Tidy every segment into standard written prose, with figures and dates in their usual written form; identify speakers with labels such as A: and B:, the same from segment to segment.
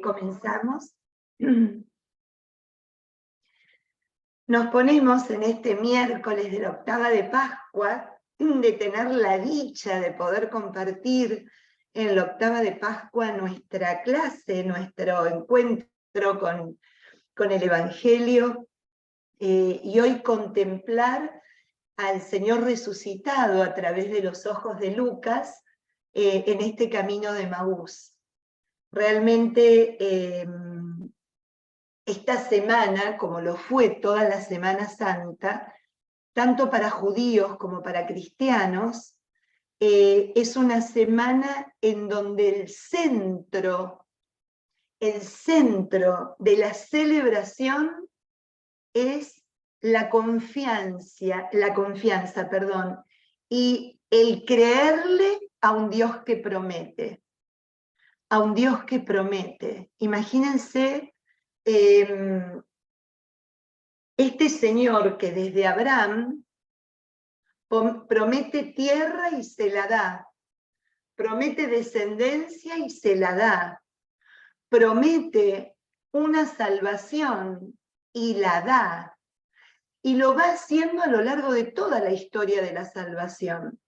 A: Comenzamos. Nos ponemos en este miércoles de la octava de Pascua, de tener la dicha de poder compartir en la octava de Pascua nuestra clase, nuestro encuentro con el Evangelio, y hoy contemplar al Señor resucitado a través de los ojos de Lucas en este camino de Emaús. Realmente esta semana, como lo fue toda la Semana Santa, tanto para judíos como para cristianos, es una semana en donde el centro de la celebración es la confianza, y el creerle a un Dios que promete. A un Dios que promete. Imagínense este Señor que desde Abraham promete tierra y se la da, promete descendencia y se la da, promete una salvación y la da, y lo va haciendo a lo largo de toda la historia de la salvación.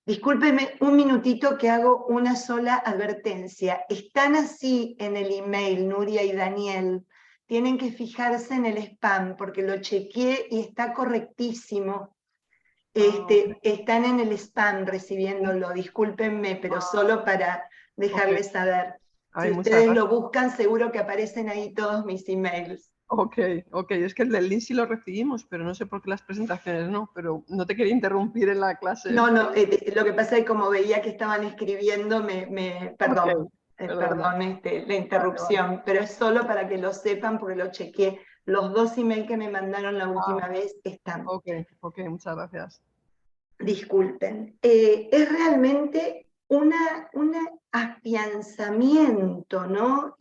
A: Discúlpeme un minutito que hago una sola advertencia. Están así en el email, Nuria y Daniel. Tienen que fijarse en el spam, porque lo chequeé y está correctísimo. Están en el spam recibiéndolo, discúlpenme, pero solo para dejarles saber. Si ustedes lo buscan, seguro que aparecen ahí todos mis emails.
B: Ok, es que el del link sí lo recibimos, pero no sé por qué las presentaciones no, pero no te quería interrumpir en la clase.
A: No, lo que pasa es que como veía que estaban escribiendo, perdón, la interrupción, vale. Pero es solo para que lo sepan porque lo chequeé. Los 2 emails que me mandaron la última vez están.
B: Ok, muchas gracias.
A: Disculpen. Es realmente un afianzamiento, ¿no?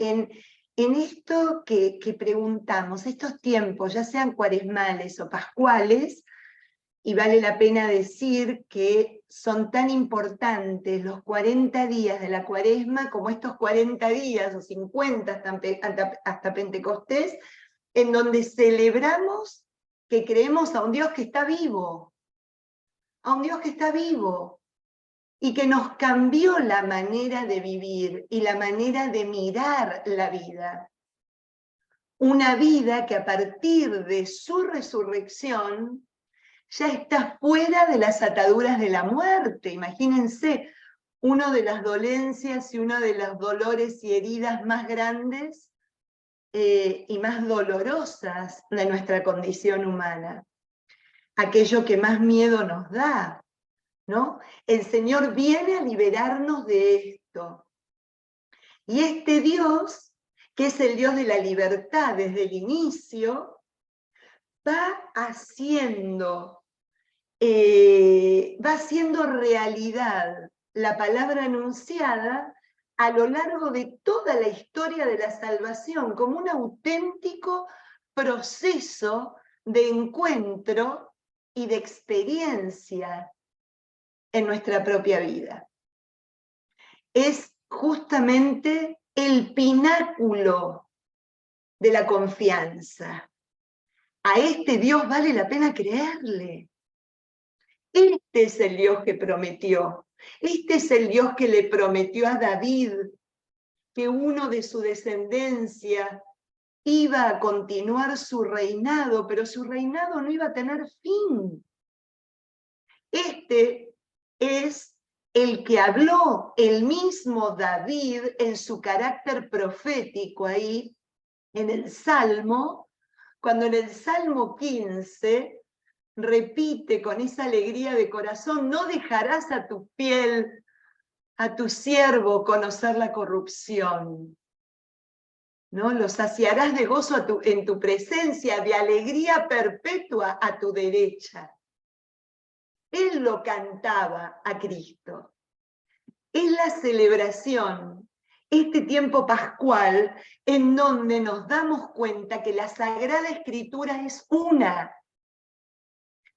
A: En esto que preguntamos, estos tiempos, ya sean cuaresmales o pascuales, y vale la pena decir que son tan importantes los 40 días de la cuaresma como estos 40 días o 50 hasta Pentecostés, en donde celebramos que creemos a un Dios que está vivo, y que nos cambió la manera de vivir y la manera de mirar la vida. Una vida que a partir de su resurrección ya está fuera de las ataduras de la muerte. Imagínense, una de las dolencias y uno de los dolores y heridas más grandes y más dolorosas de nuestra condición humana. Aquello que más miedo nos da, ¿no? El Señor viene a liberarnos de esto. Y este Dios, que es el Dios de la libertad desde el inicio, va haciendo realidad la palabra anunciada a lo largo de toda la historia de la salvación, como un auténtico proceso de encuentro y de experiencia en nuestra propia vida. Es justamente el pináculo de la confianza. A este Dios vale la pena creerle. Este es el Dios que prometió. Este es el Dios que le prometió a David que uno de su descendencia iba a continuar su reinado, pero su reinado no iba a tener fin. Este es el que habló el mismo David en su carácter profético ahí, en el Salmo, cuando en el Salmo 15 repite con esa alegría de corazón: no dejarás a tu fiel, a tu siervo, conocer la corrupción, ¿no? Lo saciarás de gozo en tu presencia, de alegría perpetua a tu derecha. Él lo cantaba a Cristo. Es la celebración, este tiempo pascual, en donde nos damos cuenta que la Sagrada Escritura es una,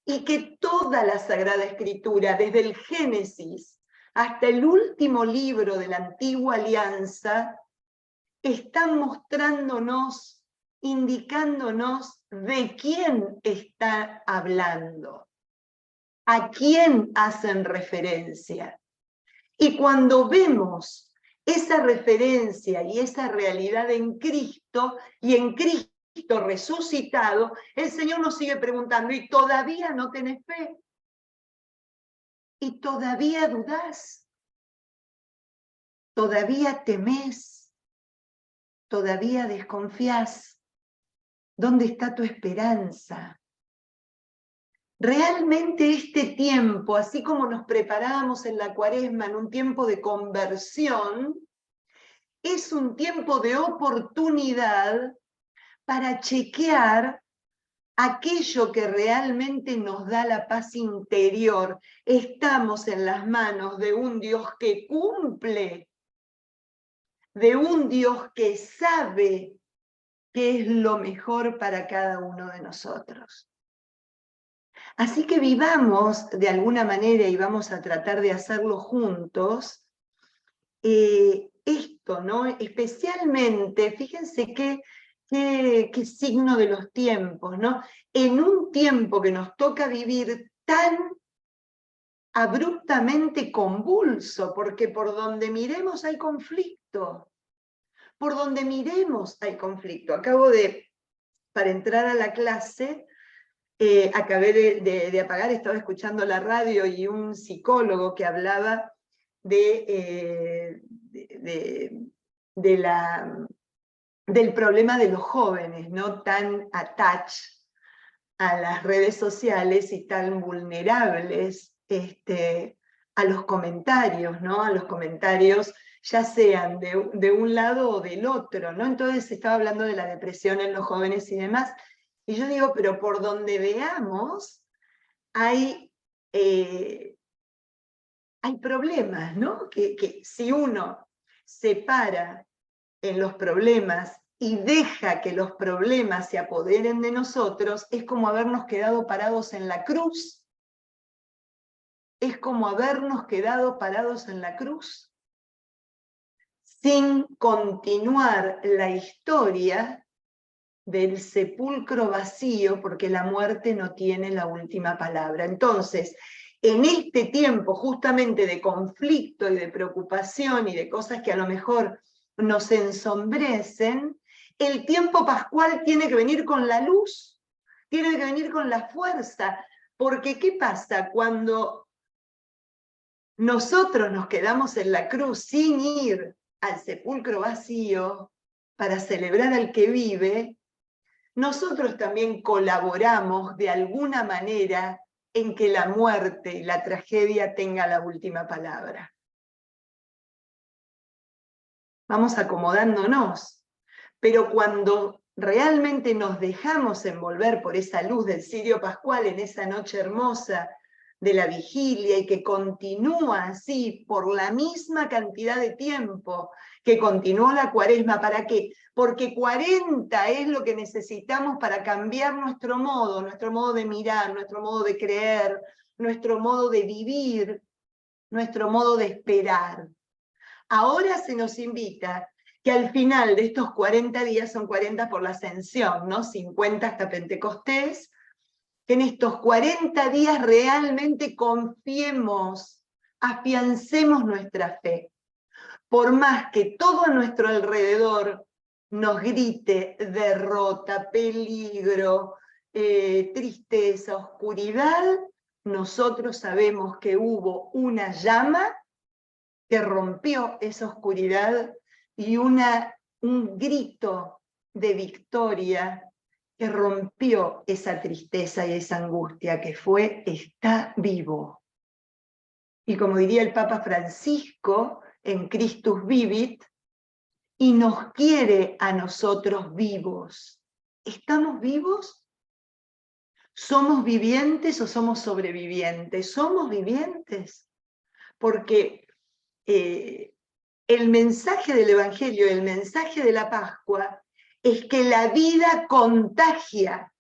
A: y que toda la Sagrada Escritura, desde el Génesis hasta el último libro de la Antigua Alianza, están mostrándonos, indicándonos de quién está hablando, a quién hacen referencia. Y cuando vemos esa referencia y esa realidad en Cristo, y en Cristo resucitado, el Señor nos sigue preguntando, ¿y todavía no tenés fe? ¿Y todavía dudás? ¿Todavía temés? ¿Todavía desconfías? ¿Dónde está tu esperanza? Realmente este tiempo, así como nos preparábamos en la Cuaresma en un tiempo de conversión, es un tiempo de oportunidad para chequear aquello que realmente nos da la paz interior. Estamos en las manos de un Dios que cumple, de un Dios que sabe qué es lo mejor para cada uno de nosotros. Así que vivamos de alguna manera, y vamos a tratar de hacerlo juntos, esto, ¿no? Especialmente, fíjense qué signo de los tiempos, ¿no? En un tiempo que nos toca vivir tan abruptamente convulso, porque por donde miremos hay conflicto, por donde miremos hay conflicto. Acabo de, para entrar a la clase, acabé de apagar, estaba escuchando la radio y un psicólogo que hablaba del problema de los jóvenes, ¿no? Tan attached a las redes sociales y tan vulnerables a los comentarios, ¿no? A los comentarios ya sean de un lado o del otro, ¿no? Entonces se estaba hablando de la depresión en los jóvenes y demás, y yo digo, pero por donde veamos hay problemas, ¿no? Que si uno se para en los problemas y deja que los problemas se apoderen de nosotros, es como habernos quedado parados en la cruz. Es como habernos quedado parados en la cruz sin continuar la historia del sepulcro vacío, porque la muerte no tiene la última palabra. Entonces, en este tiempo justamente de conflicto y de preocupación y de cosas que a lo mejor nos ensombrecen, el tiempo pascual tiene que venir con la luz, tiene que venir con la fuerza, porque ¿qué pasa cuando nosotros nos quedamos en la cruz sin ir al sepulcro vacío para celebrar al que vive? Nosotros también colaboramos de alguna manera en que la muerte y la tragedia tenga la última palabra. Vamos acomodándonos, pero cuando realmente nos dejamos envolver por esa luz del cirio pascual en esa noche hermosa de la vigilia y que continúa así por la misma cantidad de tiempo que continuó la Cuaresma, ¿para qué? Porque 40 es lo que necesitamos para cambiar nuestro modo de mirar, nuestro modo de creer, nuestro modo de vivir, nuestro modo de esperar. Ahora se nos invita que al final de estos 40 días, son 40 por la ascensión, ¿no? 50 hasta Pentecostés, que en estos 40 días realmente confiemos, afiancemos nuestra fe. Por más que todo a nuestro alrededor nos grite derrota, peligro, tristeza, oscuridad, nosotros sabemos que hubo una llama que rompió esa oscuridad y un grito de victoria que rompió esa tristeza y esa angustia, que fue, está vivo. Y como diría el Papa Francisco en Christus Vivit, y nos quiere a nosotros vivos. ¿Estamos vivos? ¿Somos vivientes o somos sobrevivientes? Somos vivientes, porque el mensaje del Evangelio, el mensaje de la Pascua, es que la vida contagia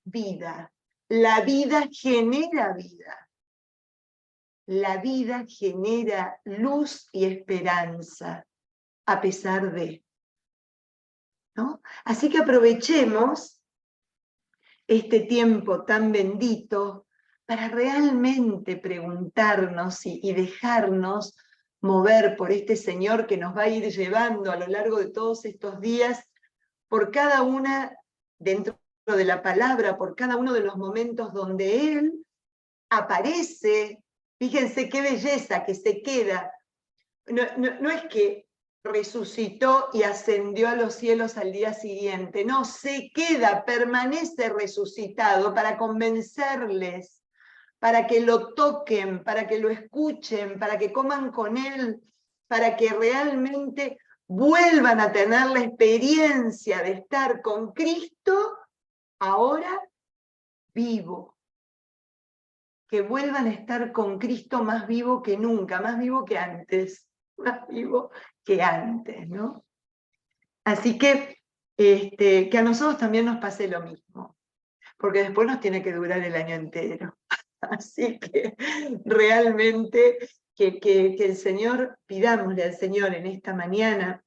A: vida, la vida genera vida. La vida genera luz y esperanza, a pesar de. ¿no? Así que aprovechemos este tiempo tan bendito para realmente preguntarnos y dejarnos mover por este Señor que nos va a ir llevando a lo largo de todos estos días por cada una, dentro de la palabra, por cada uno de los momentos donde Él aparece. Fíjense qué belleza que se queda. No es que resucitó y ascendió a los cielos al día siguiente, no, se queda, permanece resucitado para convencerles, para que lo toquen, para que lo escuchen, para que coman con Él, para que realmente vuelvan a tener la experiencia de estar con Cristo ahora vivo. Que vuelvan a estar con Cristo más vivo que nunca, más vivo que antes, más vivo que antes, ¿no? Así que a nosotros también nos pase lo mismo, porque después nos tiene que durar el año entero. Así que realmente que el Señor, pidámosle al Señor en esta mañana,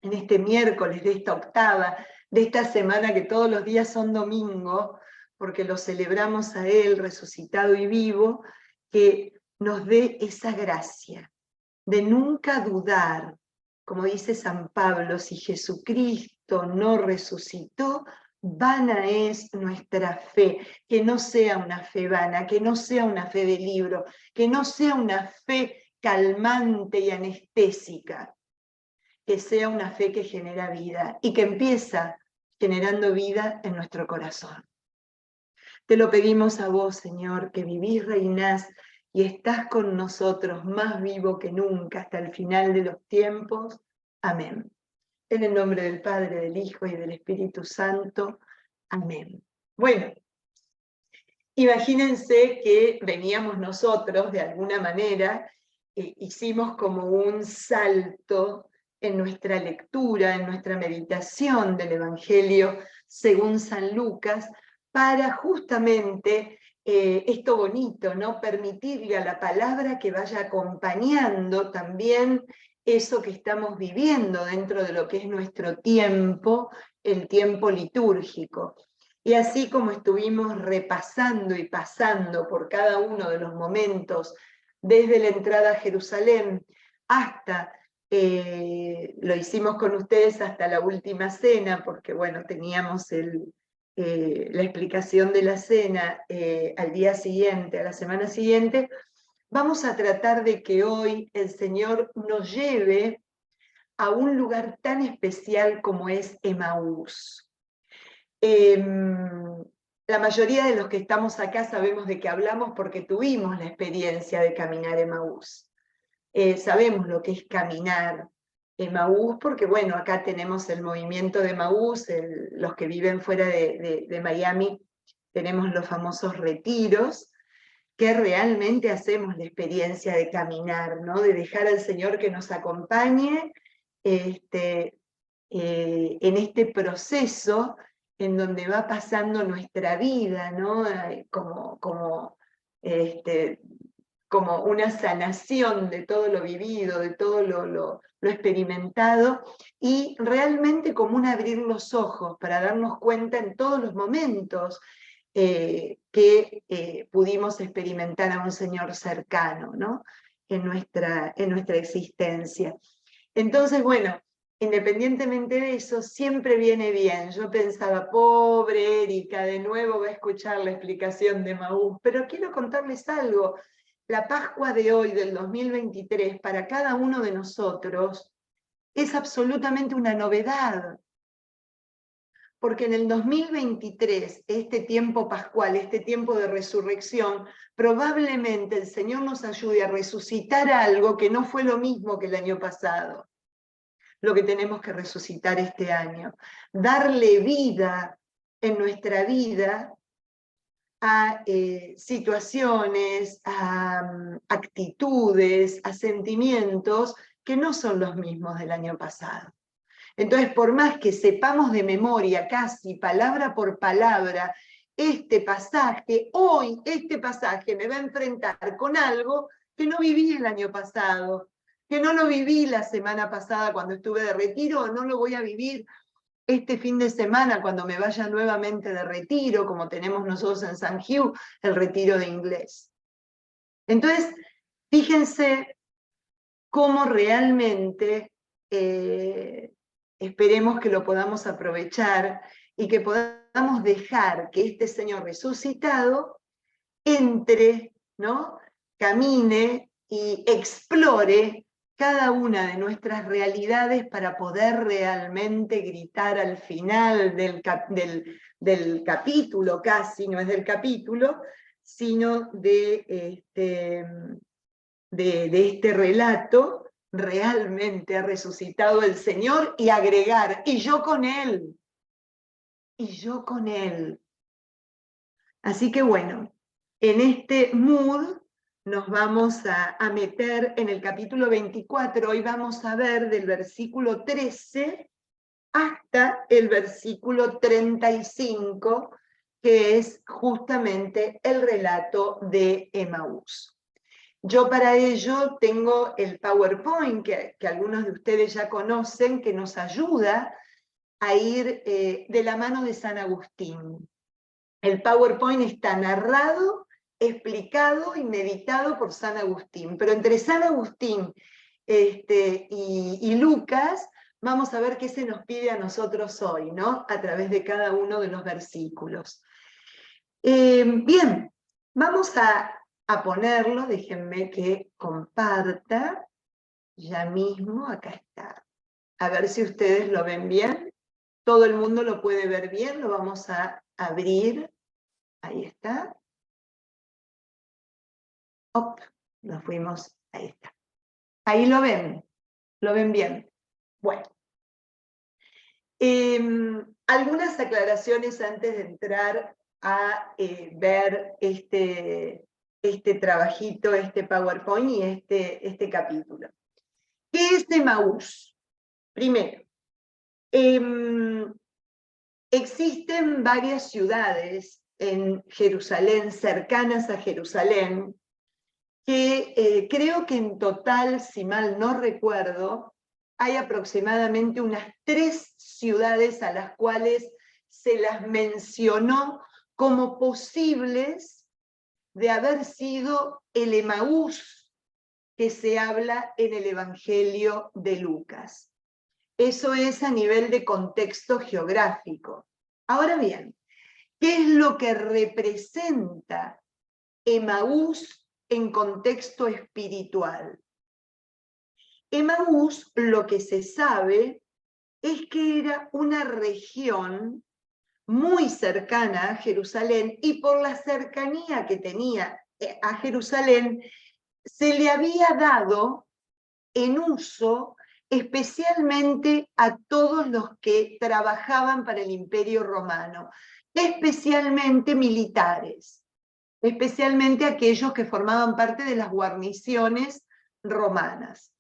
A: en este miércoles de esta octava, de esta semana que todos los días son domingo, porque lo celebramos a Él resucitado y vivo, que nos dé esa gracia de nunca dudar, como dice San Pablo, si Jesucristo no resucitó, vana es nuestra fe, que no sea una fe vana, que no sea una fe de libro, que no sea una fe calmante y anestésica, que sea una fe que genera vida y que empieza generando vida en nuestro corazón. Te lo pedimos a vos, Señor, que vivís, reinás y estás con nosotros más vivo que nunca hasta el final de los tiempos. Amén. En el nombre del Padre, del Hijo y del Espíritu Santo. Amén. Bueno, imagínense que veníamos nosotros, de alguna manera, hicimos como un salto en nuestra lectura, en nuestra meditación del Evangelio según San Lucas, para justamente esto bonito, ¿no? Permitirle a la palabra que vaya acompañando también eso que estamos viviendo dentro de lo que es nuestro tiempo, el tiempo litúrgico. Y así como estuvimos repasando y pasando por cada uno de los momentos, desde la entrada a Jerusalén hasta, lo hicimos con ustedes hasta la última cena, porque bueno, teníamos la explicación de la cena al día siguiente, a la semana siguiente, vamos a tratar de que hoy el Señor nos lleve a un lugar tan especial como es Emaús. La mayoría de los que estamos acá sabemos de qué hablamos porque tuvimos la experiencia de caminar Emaús. Sabemos lo que es caminar Emaús porque, bueno, acá tenemos el movimiento de Emaús, los que viven fuera de Miami, tenemos los famosos retiros, que realmente hacemos la experiencia de caminar, ¿no? De dejar al Señor que nos acompañe en este proceso en donde va pasando nuestra vida, ¿no? Como una sanación de todo lo vivido, de todo lo experimentado, y realmente como un abrir los ojos para darnos cuenta en todos los momentos que pudimos experimentar a un Señor cercano, ¿no? en nuestra existencia. Entonces, bueno, independientemente de eso, siempre viene bien. Yo pensaba, pobre Erika, de nuevo va a escuchar la explicación de Emaús, pero quiero contarles algo. La Pascua de hoy, del 2023, para cada uno de nosotros, es absolutamente una novedad. Porque en el 2023, este tiempo pascual, este tiempo de resurrección, probablemente el Señor nos ayude a resucitar algo que no fue lo mismo que el año pasado. Lo que tenemos que resucitar este año. Darle vida en nuestra vida a situaciones, a actitudes, a sentimientos que no son los mismos del año pasado. Entonces, por más que sepamos de memoria, casi palabra por palabra, este pasaje, hoy este pasaje me va a enfrentar con algo que no viví el año pasado, que no lo viví la semana pasada cuando estuve de retiro, o no lo voy a vivir este fin de semana, cuando me vaya nuevamente de retiro, como tenemos nosotros en San Hugh, el retiro de inglés. Entonces, fíjense cómo realmente esperemos que lo podamos aprovechar y que podamos dejar que este Señor resucitado entre, ¿no? Camine y explore cada una de nuestras realidades para poder realmente gritar al final del capítulo, casi, no es del capítulo, sino de este relato, realmente ha resucitado el Señor, y agregar, y yo con Él, y yo con Él. Así que bueno, en este mood nos vamos a meter en el capítulo 24, hoy vamos a ver del versículo 13 hasta el versículo 35, que es justamente el relato de Emaús. Yo para ello tengo el PowerPoint que algunos de ustedes ya conocen, que nos ayuda a ir de la mano de San Agustín. El PowerPoint está narrado, explicado y meditado por San Agustín, pero entre San Agustín y Lucas vamos a ver qué se nos pide a nosotros hoy, ¿no? A través de cada uno de los versículos. Bien, vamos a ponerlo, déjenme que comparta, ya mismo, acá está. A ver si ustedes lo ven bien. Todo el mundo lo puede ver bien, lo vamos a abrir. Ahí está. Op, nos fuimos, ahí está. Ahí lo ven bien. Bueno. Algunas aclaraciones antes de entrar a ver este trabajito, este PowerPoint y este capítulo. ¿Qué es Emaús? Primero, existen varias ciudades en Jerusalén, cercanas a Jerusalén, que creo que en total, si mal no recuerdo, hay aproximadamente unas 3 ciudades a las cuales se las mencionó como posibles de haber sido el Emaús que se habla en el Evangelio de Lucas. Eso es a nivel de contexto geográfico. Ahora bien, ¿qué es lo que representa Emaús en contexto espiritual? Emaús, lo que se sabe es que era una región muy cercana a Jerusalén, y por la cercanía que tenía a Jerusalén, se le había dado en uso especialmente a todos los que trabajaban para el Imperio Romano, especialmente militares, especialmente aquellos que formaban parte de las guarniciones romanas.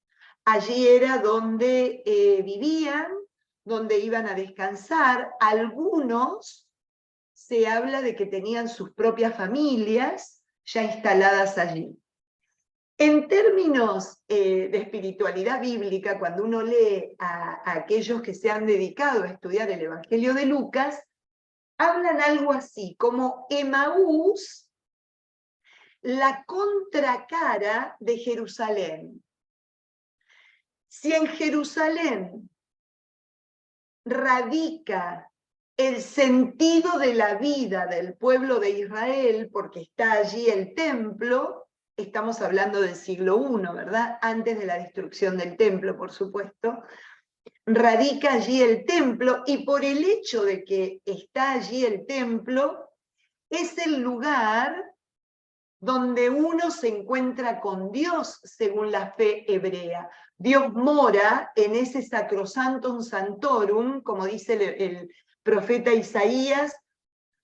A: Allí era donde vivían, donde iban a descansar. Algunos se habla de que tenían sus propias familias ya instaladas allí. En términos de espiritualidad bíblica, cuando uno lee a aquellos que se han dedicado a estudiar el Evangelio de Lucas, hablan algo así, como Emaús, la contracara de Jerusalén. Si en Jerusalén radica el sentido de la vida del pueblo de Israel, porque está allí el templo, estamos hablando del siglo I, ¿verdad? Antes de la destrucción del templo, por supuesto, radica allí el templo, y por el hecho de que está allí el templo, es el lugar donde uno se encuentra con Dios según la fe hebrea. Dios mora en ese sacrosantum santorum, como dice el profeta Isaías,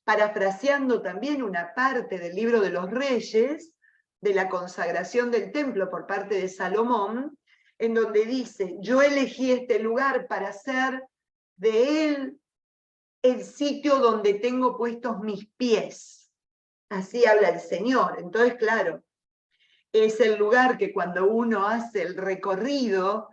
A: parafraseando también una parte del libro de los Reyes, de la consagración del templo por parte de Salomón, en donde dice: yo elegí este lugar para hacer de él el sitio donde tengo puestos mis pies. Así habla el Señor. Entonces, claro, es el lugar que cuando uno hace el recorrido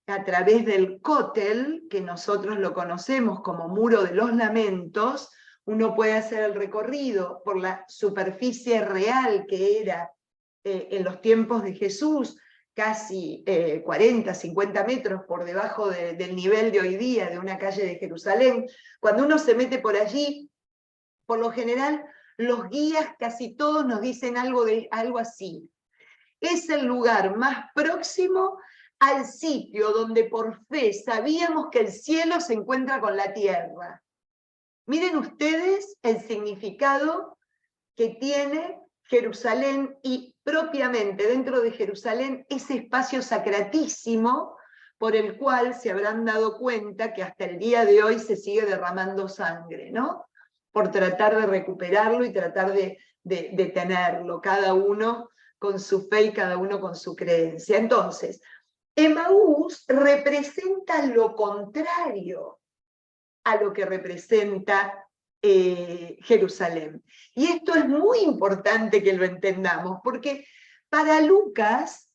A: a través del Kotel, que nosotros lo conocemos como Muro de los Lamentos, uno puede hacer el recorrido por la superficie real que era en los tiempos de Jesús, casi 40, 50 metros por debajo del nivel de hoy día de una calle de Jerusalén. Cuando uno se mete por allí, por lo general, los guías casi todos nos dicen algo así. Es el lugar más próximo al sitio donde por fe sabíamos que el cielo se encuentra con la tierra. Miren ustedes el significado que tiene Jerusalén y propiamente dentro de Jerusalén ese espacio sacratísimo por el cual se habrán dado cuenta que hasta el día de hoy se sigue derramando sangre, ¿no? Por tratar de recuperarlo y tratar de tenerlo, cada uno con su fe y cada uno con su creencia. Entonces, Emaús representa lo contrario a lo que representa Jerusalén. Y esto es muy importante que lo entendamos, porque para Lucas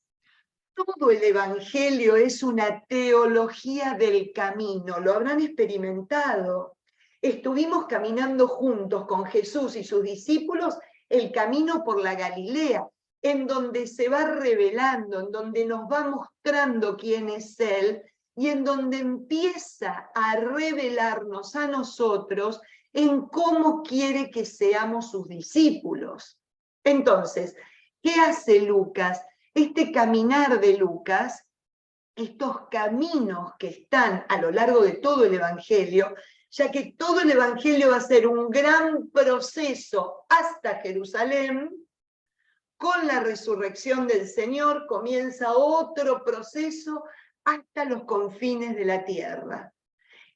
A: todo el Evangelio es una teología del camino, lo habrán experimentado. Estuvimos caminando juntos con Jesús y sus discípulos el camino por la Galilea, en donde se va revelando, en donde nos va mostrando quién es Él, y en donde empieza a revelarnos a nosotros en cómo quiere que seamos sus discípulos. Entonces, ¿qué hace Lucas? Este caminar de Lucas, estos caminos que están a lo largo de todo el Evangelio, ya que todo el Evangelio va a ser un gran proceso hasta Jerusalén. Con la resurrección del Señor comienza otro proceso hasta los confines de la tierra.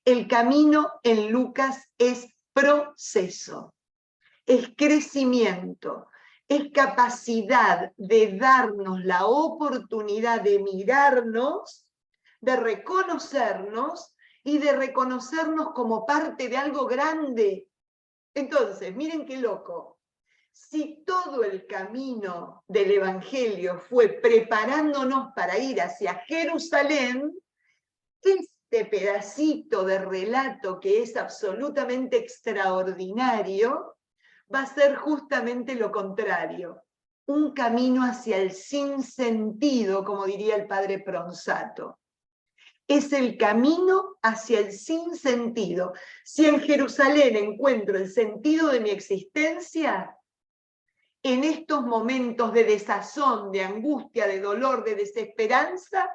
A: El camino en Lucas es proceso, es crecimiento, es capacidad de darnos la oportunidad de mirarnos, de reconocernos y de reconocernos como parte de algo grande. Entonces, miren qué loco. Si todo el camino del Evangelio fue preparándonos para ir hacia Jerusalén, este pedacito de relato que es absolutamente extraordinario va a ser justamente lo contrario, un camino hacia el sinsentido, como diría el padre Pronsato. Es el camino hacia el sinsentido. Si en Jerusalén encuentro el sentido de mi existencia, en estos momentos de desazón, de angustia, de dolor, de desesperanza,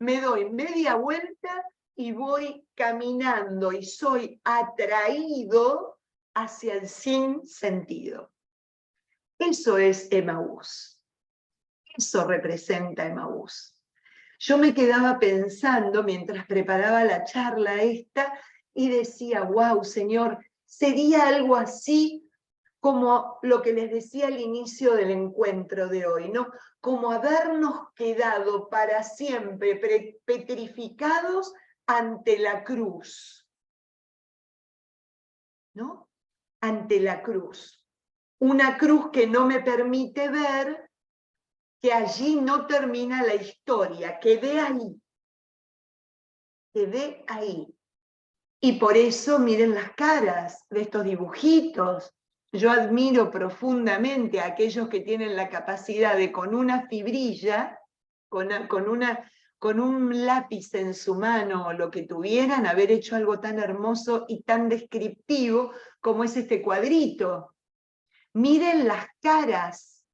A: me doy media vuelta y voy caminando y soy atraído hacia el sinsentido. Eso es Emaús. Eso representa Emaús. Yo me quedaba pensando mientras preparaba la charla esta y decía, wow, Señor, sería algo así como lo que les decía al inicio del encuentro de hoy, ¿no? Como habernos quedado para siempre petrificados ante la cruz, ¿no? Ante la cruz. Una cruz que no me permite ver que allí no termina la historia, quedé ahí. Quedé ahí. Y por eso miren las caras de estos dibujitos. Yo admiro profundamente a aquellos que tienen la capacidad de con una fibrilla, con un lápiz en su mano o lo que tuvieran, haber hecho algo tan hermoso y tan descriptivo como es este cuadrito. Miren las caras.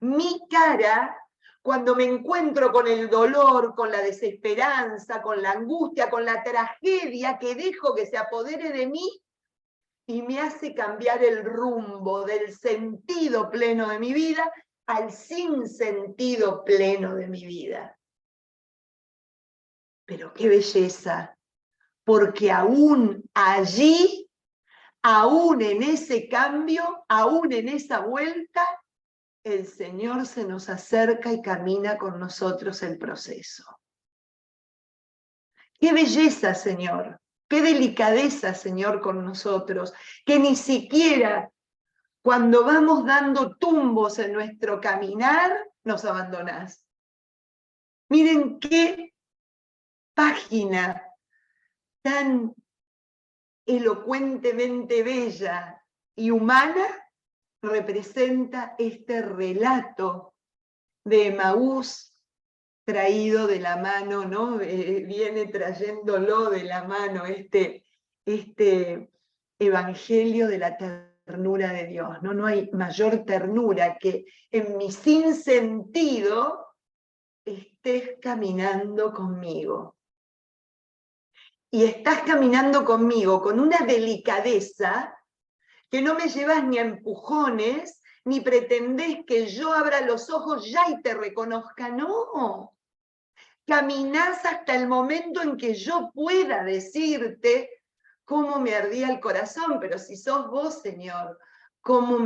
A: Mi cara, cuando me encuentro con el dolor, con la desesperanza, con la angustia, con la tragedia que dejo que se apodere de mí y me hace cambiar el rumbo del sentido pleno de mi vida al sinsentido pleno de mi vida. Pero qué belleza, porque aún allí, aún en ese cambio, aún en esa vuelta, el Señor se nos acerca y camina con nosotros el proceso. Qué belleza, Señor, qué delicadeza, Señor, con nosotros, que ni siquiera cuando vamos dando tumbos en nuestro caminar, nos abandonás. Miren qué página tan elocuentemente bella y humana representa este relato de Emaús traído de la mano, ¿no? Viene trayéndolo de la mano este evangelio de la ternura de Dios, ¿no? No hay mayor ternura que en mi sinsentido estés caminando conmigo. Y estás caminando conmigo con una delicadeza que no me llevas ni a empujones, ni pretendés que yo abra los ojos ya y te reconozca, no. Caminás hasta el momento en que yo pueda decirte cómo me ardía el corazón, pero si sos vos, Señor, cómo no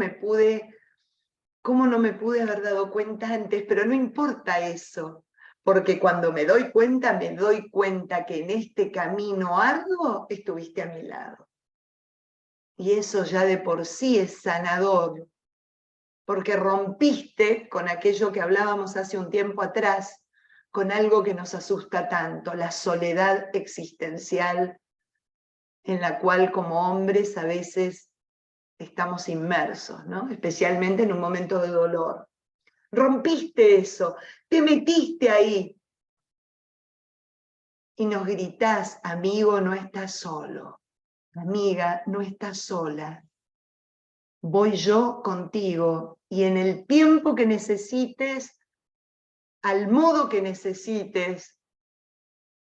A: me pude haber dado cuenta antes, pero no importa eso, porque cuando me doy cuenta que en este camino arduo estuviste a mi lado. Y eso ya de por sí es sanador, porque rompiste con aquello que hablábamos hace un tiempo atrás, con algo que nos asusta tanto, la soledad existencial en la cual como hombres a veces estamos inmersos, ¿no? Especialmente en un momento de dolor. Rompiste eso, te metiste ahí y nos gritás, amigo, no estás solo, amiga, no estás sola. Voy yo contigo y en el tiempo que necesites, al modo que necesites,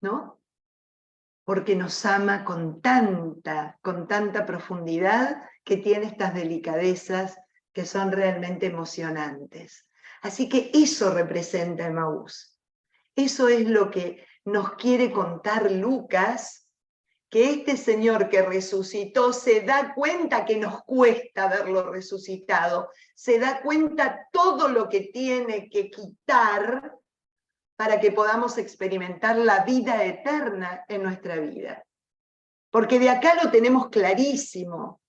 A: ¿no? Porque nos ama con tanta profundidad que tiene estas delicadezas que son realmente emocionantes. Así que eso representa Emaús. Eso es lo que nos quiere contar Lucas, que este Señor que resucitó se da cuenta que nos cuesta verlo resucitado, se da cuenta todo lo que tiene que quitar para que podamos experimentar la vida eterna en nuestra vida. Porque de acá lo tenemos clarísimo,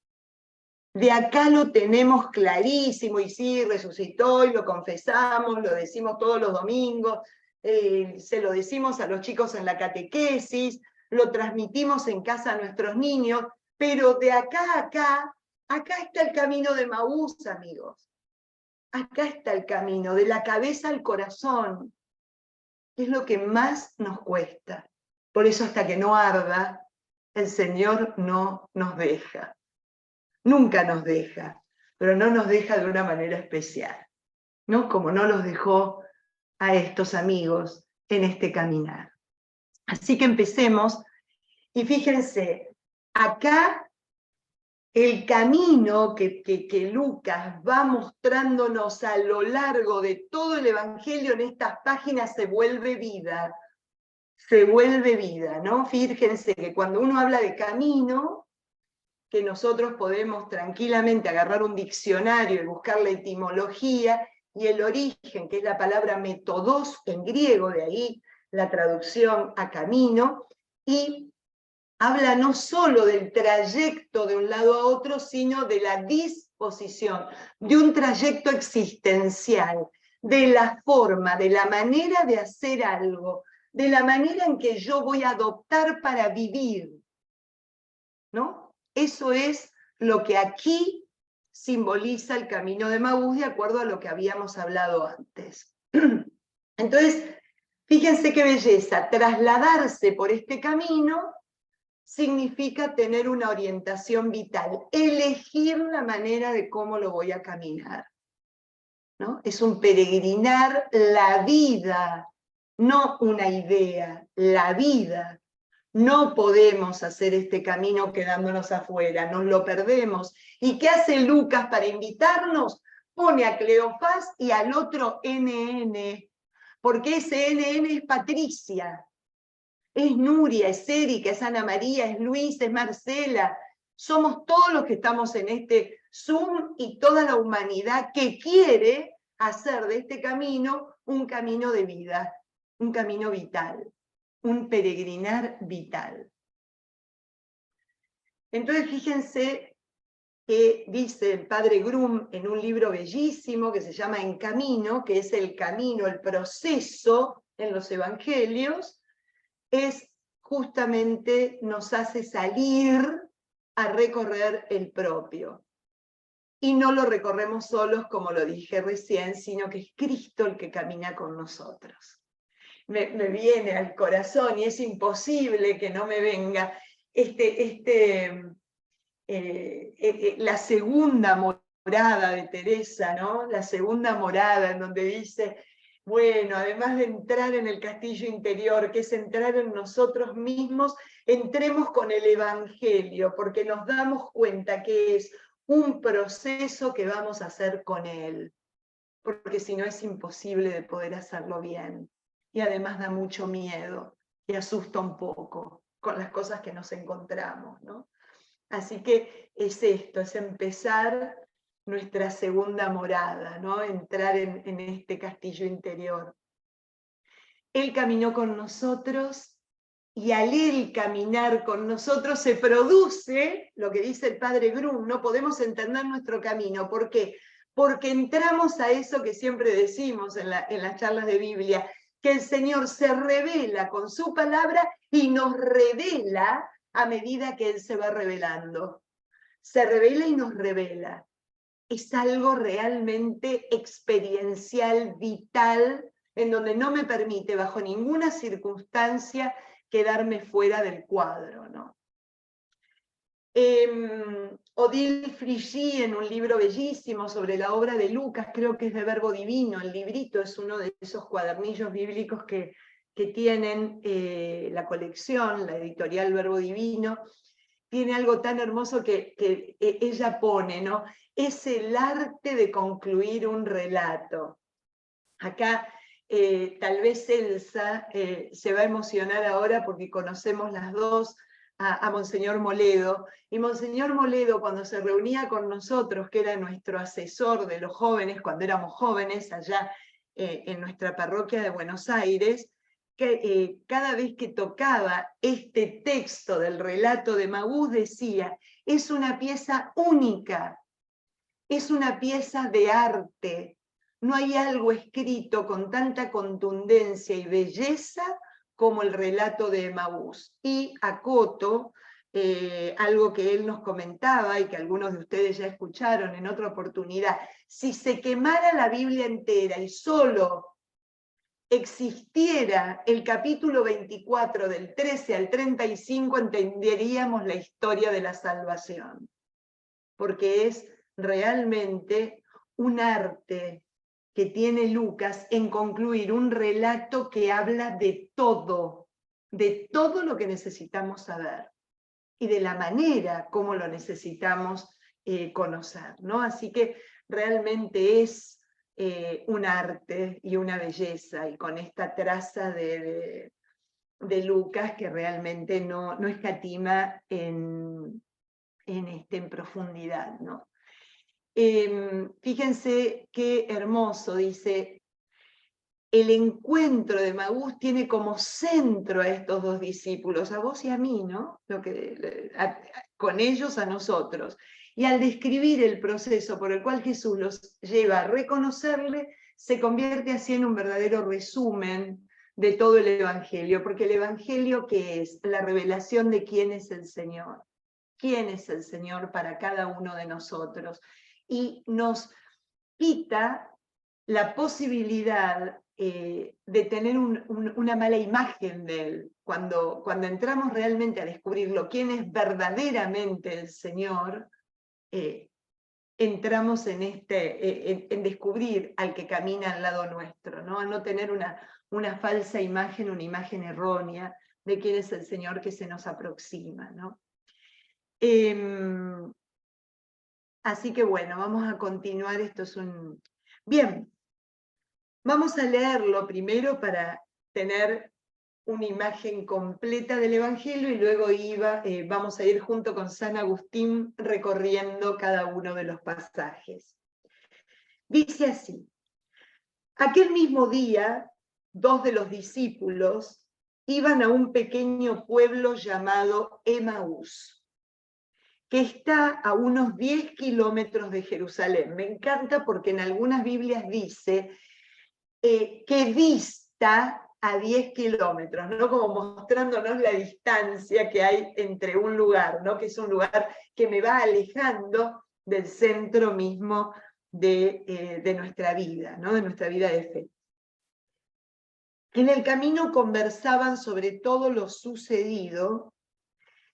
A: de acá lo tenemos clarísimo, y sí, resucitó y lo confesamos, lo decimos todos los domingos, se lo decimos a los chicos en la catequesis, lo transmitimos en casa a nuestros niños, pero de acá a acá está el camino de Emaús, amigos. Acá está el camino, de la cabeza al corazón. Es lo que más nos cuesta. Por eso hasta que no arda, el Señor no nos deja. Nunca nos deja, pero no nos deja de una manera especial, ¿no? Como no los dejó a estos amigos en este caminar. Así que empecemos, y fíjense, acá el camino que Lucas va mostrándonos a lo largo de todo el Evangelio en estas páginas se vuelve vida, ¿no? Fíjense que cuando uno habla de camino, que nosotros podemos tranquilamente agarrar un diccionario y buscar la etimología y el origen, que es la palabra metodos en griego, de ahí la traducción a camino, y habla no solo del trayecto de un lado a otro, sino de la disposición, de un trayecto existencial, de la forma, de la manera de hacer algo, de la manera en que yo voy a adoptar para vivir, ¿no? Eso es lo que aquí simboliza el camino de Emaús, de acuerdo a lo que habíamos hablado antes. Entonces, fíjense qué belleza, trasladarse por este camino significa tener una orientación vital, elegir la manera de cómo lo voy a caminar, ¿no? Es un peregrinar la vida, no una idea, la vida. No podemos hacer este camino quedándonos afuera, nos lo perdemos. ¿Y qué hace Lucas para invitarnos? Pone a Cleofás y al otro NN, porque ese NN es Patricia, es Nuria, es Erika, es Ana María, es Luis, es Marcela. Somos todos los que estamos en este Zoom y toda la humanidad que quiere hacer de este camino un camino de vida, un camino vital, un peregrinar vital. Entonces fíjense que dice el padre Grum en un libro bellísimo que se llama En Camino, que es el camino, el proceso en los evangelios, es justamente nos hace salir a recorrer el propio. Y no lo recorremos solos, como lo dije recién, sino que es Cristo el que camina con nosotros. Me viene al corazón, y es imposible que no me venga la segunda morada de Teresa, ¿no? La segunda morada en donde dice, bueno, además de entrar en el castillo interior, que es entrar en nosotros mismos, entremos con el Evangelio, porque nos damos cuenta que es un proceso que vamos a hacer con él, porque si no es imposible de poder hacerlo bien. Y además da mucho miedo y asusta un poco con las cosas que nos encontramos, ¿no? Así que es esto, es empezar nuestra segunda morada, ¿no? Entrar en este castillo interior. Él caminó con nosotros, y al él caminar con nosotros se produce lo que dice el padre Grum, no podemos entender nuestro camino. ¿Por qué? Porque entramos a eso que siempre decimos en las charlas de Biblia, que el Señor se revela con su palabra y nos revela a medida que Él se va revelando. Se revela y nos revela. Es algo realmente experiencial, vital, en donde no me permite bajo ninguna circunstancia quedarme fuera del cuadro, ¿no? Odile Friggy, en un libro bellísimo sobre la obra de Lucas, creo que es de Verbo Divino, el librito es uno de esos cuadernillos bíblicos que tienen la colección, la editorial Verbo Divino, tiene algo tan hermoso que ella pone, ¿no? Es el arte de concluir un relato. Acá tal vez Elsa se va a emocionar ahora porque conocemos las dos a Monseñor Moledo, y Monseñor Moledo, cuando se reunía con nosotros, que era nuestro asesor de los jóvenes, cuando éramos jóvenes allá en nuestra parroquia de Buenos Aires, que cada vez que tocaba este texto del relato de Maús decía, es una pieza única, es una pieza de arte. No hay algo escrito con tanta contundencia y belleza como el relato de Maús. Y acoto algo que él nos comentaba y que algunos de ustedes ya escucharon en otra oportunidad. Si se quemara la Biblia entera y solo existiera el capítulo 24 del 13 al 35, entenderíamos la historia de la salvación. Porque es realmente un arte que tiene Lucas en concluir un relato que habla de todo lo que necesitamos saber y de la manera como lo necesitamos conocer, ¿no? Así que realmente es un arte y una belleza, y con esta traza de Lucas que realmente no escatima en profundidad, ¿no? Fíjense qué hermoso, dice, el encuentro de Maús tiene como centro a estos dos discípulos, a vos y a mí, ¿no? Con ellos a nosotros. Y al describir el proceso por el cual Jesús los lleva a reconocerle, se convierte así en un verdadero resumen de todo el Evangelio, porque el Evangelio, ¿qué es? La revelación de quién es el Señor. ¿Quién es el Señor para cada uno de nosotros? Y nos quita la posibilidad de tener una mala imagen de Él. Cuando entramos realmente a descubrirlo, quién es verdaderamente el Señor, entramos en descubrir al que camina al lado nuestro, ¿no? A no tener una falsa imagen, una imagen errónea de quién es el Señor que se nos aproxima, ¿no? Así que bueno, vamos a continuar. Esto es un... Bien, vamos a leerlo primero para tener una imagen completa del Evangelio, y luego vamos a ir junto con San Agustín recorriendo cada uno de los pasajes. Dice así: aquel mismo día, dos de los discípulos iban a un pequeño pueblo llamado Emaús, que está a unos 10 kilómetros de Jerusalén. Me encanta porque en algunas Biblias dice que dista a 10 kilómetros, ¿no? Como mostrándonos la distancia que hay entre un lugar, ¿no? Que es un lugar que me va alejando del centro mismo de nuestra vida, ¿no? De nuestra vida de fe. En el camino conversaban sobre todo lo sucedido,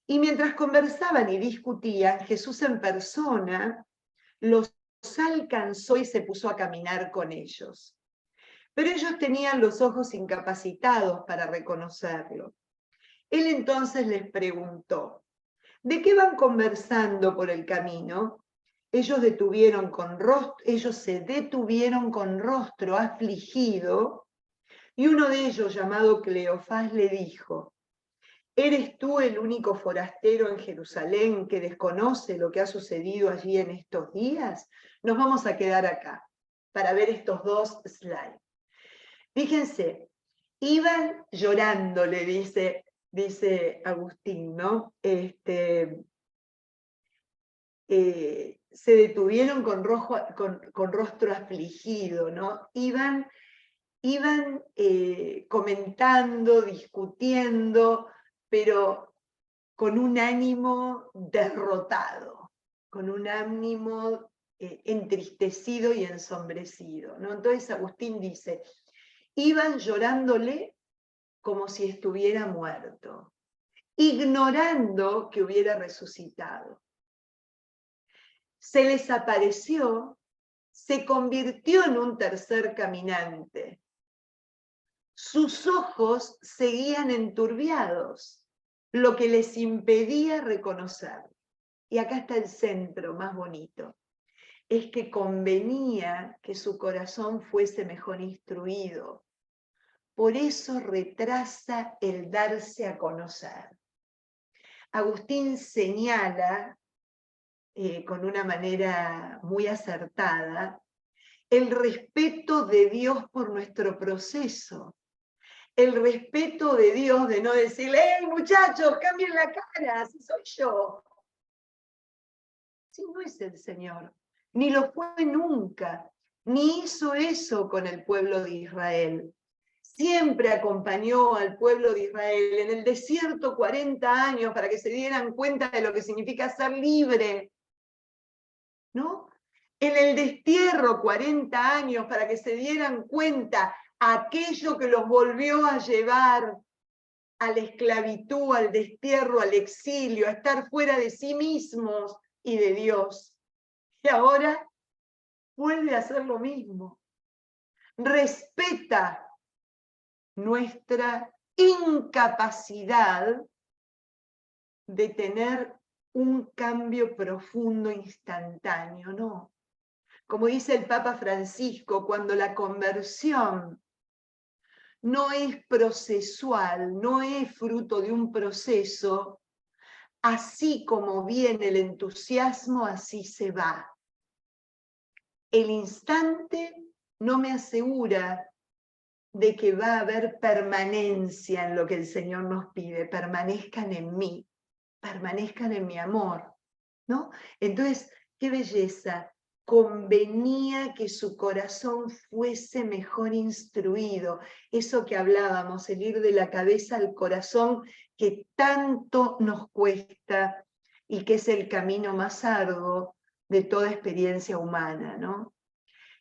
A: y mientras conversaban y discutían, Jesús en persona los alcanzó y se puso a caminar con ellos. Pero ellos tenían los ojos incapacitados para reconocerlo. Él entonces les preguntó, ¿de qué van conversando por el camino? Ellos se detuvieron con rostro afligido, y uno de ellos, llamado Cleofás, le dijo, ¿eres tú el único forastero en Jerusalén que desconoce lo que ha sucedido allí en estos días? Nos vamos a quedar acá para ver estos dos slides. Fíjense, iban llorando, le dice Agustín, ¿no? Se detuvieron con rostro afligido, ¿no? Iban comentando, discutiendo, pero con un ánimo derrotado, con un ánimo entristecido y ensombrecido, ¿no? Entonces Agustín dice, iban llorándole como si estuviera muerto, ignorando que hubiera resucitado. Se les apareció, se convirtió en un tercer caminante. Sus ojos seguían enturbiados, lo que les impedía reconocer. Y acá está el centro más bonito. Es que convenía que su corazón fuese mejor instruido. Por eso retrasa el darse a conocer. Agustín señala, con una manera muy acertada, el respeto de Dios por nuestro proceso. El respeto de Dios de no decirle, ¡hey muchachos, cambien la cara, así soy yo! Si no es el Señor, ni lo fue nunca, ni hizo eso con el pueblo de Israel. Siempre acompañó al pueblo de Israel en el desierto 40 años para que se dieran cuenta de lo que significa ser libre, ¿no? En el destierro 40 años para que se dieran cuenta aquello que los volvió a llevar a la esclavitud, al destierro, al exilio, a estar fuera de sí mismos y de Dios. Y ahora vuelve a hacer lo mismo. Respeta nuestra incapacidad de tener un cambio profundo instantáneo, ¿no? Como dice el Papa Francisco, cuando la conversión no es procesual, no es fruto de un proceso, así como viene el entusiasmo, así se va. El instante no me asegura de que va a haber permanencia en lo que el Señor nos pide, permanezcan en mí, permanezcan en mi amor, ¿no? Entonces, qué belleza, convenía que su corazón fuese mejor instruido, eso que hablábamos, el ir de la cabeza al corazón, que tanto nos cuesta y que es el camino más arduo de toda experiencia humana, ¿no?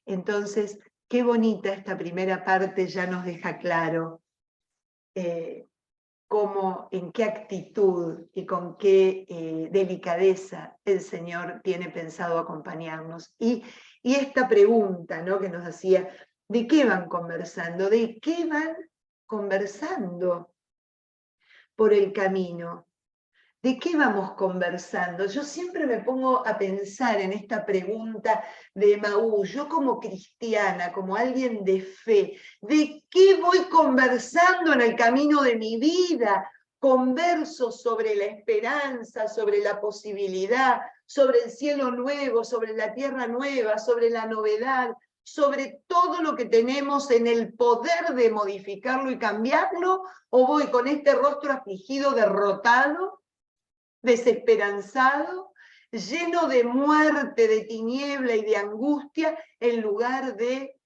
A: Entonces, qué bonita esta primera parte, ya nos deja claro cómo, en qué actitud y con qué delicadeza el Señor tiene pensado acompañarnos. Y esta pregunta, ¿no?, que nos hacía, ¿de qué van conversando? ¿De qué van conversando por el camino? ¿De qué vamos conversando? Yo siempre me pongo a pensar en esta pregunta de Emaús, yo como cristiana, como alguien de fe, ¿de qué voy conversando en el camino de mi vida? Converso sobre la esperanza, sobre la posibilidad, sobre el cielo nuevo, sobre la tierra nueva, sobre la novedad, sobre todo lo que tenemos en el poder de modificarlo y cambiarlo, o voy con este rostro afligido, derrotado, desesperanzado, lleno de muerte, de tiniebla y de angustia, en lugar de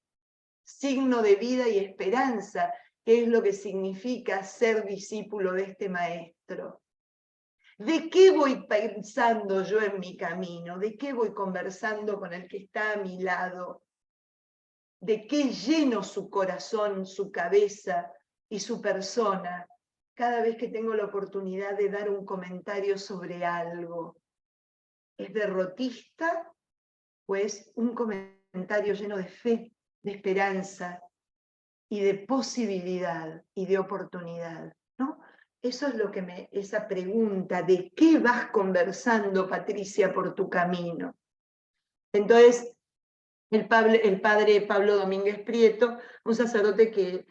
A: signo de vida y esperanza. qué es lo que significa ser discípulo de este maestro. ¿De qué voy pensando yo en mi camino? ¿De qué voy conversando con el que está a mi lado? ¿De qué lleno su corazón, su cabeza y su persona cada vez que tengo la oportunidad de dar un comentario sobre algo? ¿Es derrotista o es un comentario lleno de fe, de esperanza y de posibilidad y de oportunidad? ¿No? Eso es lo que esa pregunta de qué vas conversando, Patricia, por tu camino. Entonces, el padre Pablo Domínguez Prieto, un sacerdote que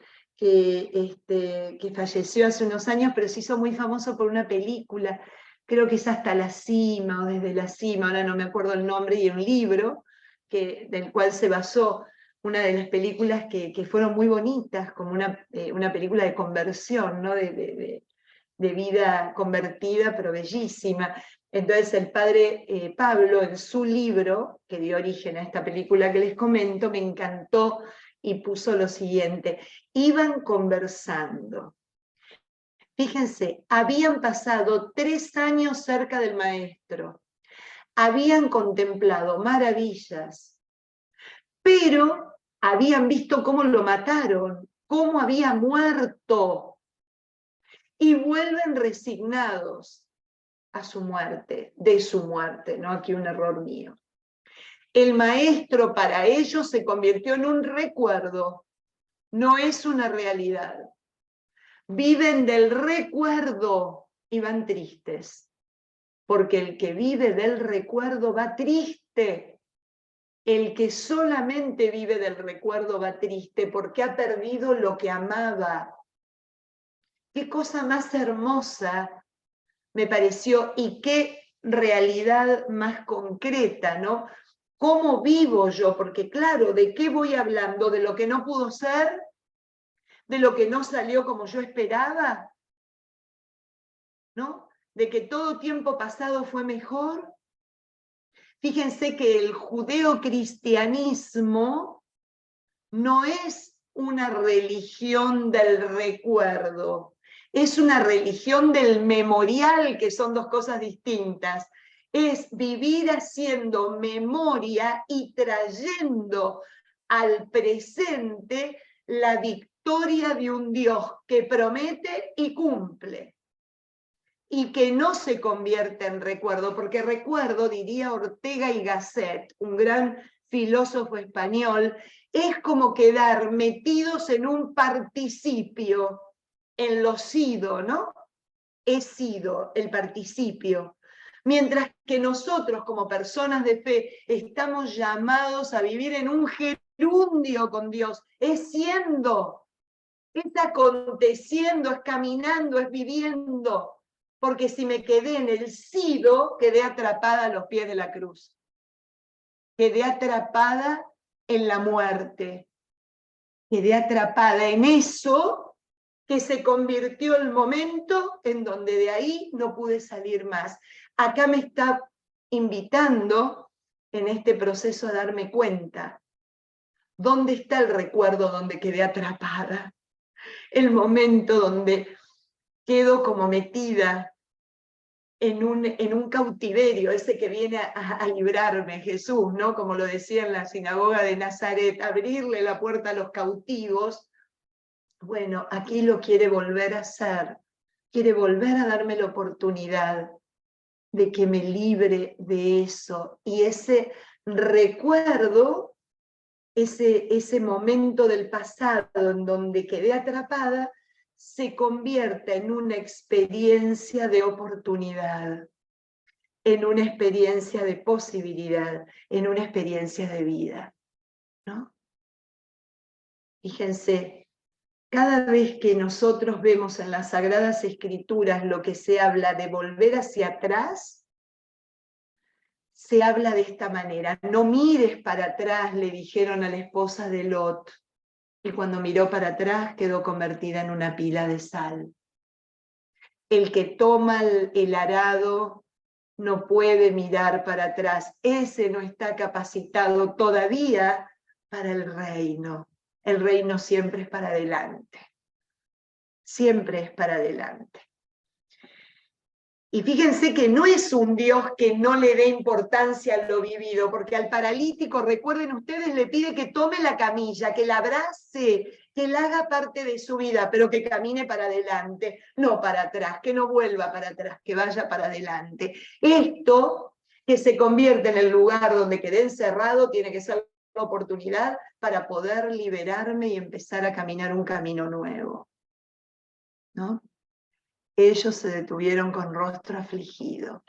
A: falleció hace unos años, pero se hizo muy famoso por una película, creo que es Hasta la Cima, o Desde la Cima, ahora no me acuerdo el nombre, y un libro del cual se basó una de las películas que fueron muy bonitas, como una película de conversión, ¿no? de vida convertida, pero bellísima. Entonces el padre Pablo, en su libro, que dio origen a esta película que les comento, me encantó y puso lo siguiente: iban conversando. Fíjense, habían pasado 3 años cerca del maestro, habían contemplado maravillas, pero habían visto cómo lo mataron, cómo había muerto, y vuelven resignados a su muerte, de su muerte, ¿no? Aquí un error mío. El maestro para ellos se convirtió en un recuerdo, no es una realidad. Viven del recuerdo y van tristes, porque el que vive del recuerdo va triste. El que solamente vive del recuerdo va triste porque ha perdido lo que amaba. Qué cosa más hermosa me pareció, y qué realidad más concreta, ¿no? ¿Cómo vivo yo? Porque claro, ¿de qué voy hablando? ¿De lo que no pudo ser? ¿De lo que no salió como yo esperaba? ¿No? ¿De que todo tiempo pasado fue mejor? Fíjense que el judeocristianismo no es una religión del recuerdo, es una religión del memorial, que son 2 cosas distintas. Es vivir haciendo memoria y trayendo al presente la victoria de un Dios que promete y cumple, y que no se convierte en recuerdo, porque recuerdo, diría Ortega y Gasset, un gran filósofo español, es como quedar metidos en un participio, en lo sido, ¿no? He sido, el participio. Mientras que nosotros, como personas de fe, estamos llamados a vivir en un gerundio con Dios, es siendo, es aconteciendo, es caminando, es viviendo. Porque si me quedé en el sido, quedé atrapada a los pies de la cruz. Quedé atrapada en la muerte. Quedé atrapada en eso que se convirtió el momento en donde de ahí no pude salir más. Acá me está invitando en este proceso a darme cuenta. ¿Dónde está el recuerdo donde quedé atrapada? El momento donde quedo como metida en un cautiverio, ese que viene a librarme, Jesús, ¿no? Como lo decía en la sinagoga de Nazaret, abrirle la puerta a los cautivos. Bueno, aquí lo quiere volver a hacer, quiere volver a darme la oportunidad de que me libre de eso. Y ese recuerdo, ese momento del pasado en donde quedé atrapada, se convierta en una experiencia de oportunidad, en una experiencia de posibilidad, en una experiencia de vida, ¿no? Fíjense, cada vez que nosotros vemos en las Sagradas Escrituras lo que se habla de volver hacia atrás, se habla de esta manera: no mires para atrás, le dijeron a la esposa de Lot, y cuando miró para atrás quedó convertida en una pila de sal. El que toma el arado no puede mirar para atrás, ese no está capacitado todavía para el reino. El reino siempre es para adelante. siempre es para adelante. Y fíjense que no es un Dios que no le dé importancia a lo vivido, porque al paralítico, recuerden ustedes, le pide que tome la camilla, que la abrace, que la haga parte de su vida, pero que camine para adelante, no para atrás, que no vuelva para atrás, que vaya para adelante. Esto, que se convierte en el lugar donde quedé encerrado, tiene que ser la oportunidad para poder liberarme y empezar a caminar un camino nuevo, ¿no? Ellos se detuvieron con rostro afligido,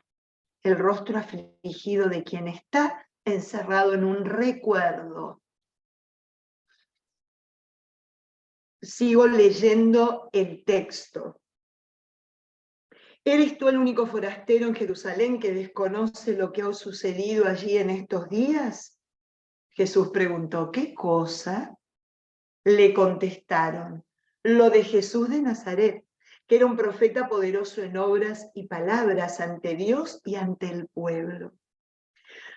A: el rostro afligido de quien está encerrado en un recuerdo. Sigo leyendo el texto. ¿Eres tú el único forastero en Jerusalén que desconoce lo que ha sucedido allí en estos días? Jesús preguntó, ¿qué cosa? Le contestaron, lo de Jesús de Nazaret, que era un profeta poderoso en obras y palabras ante Dios y ante el pueblo.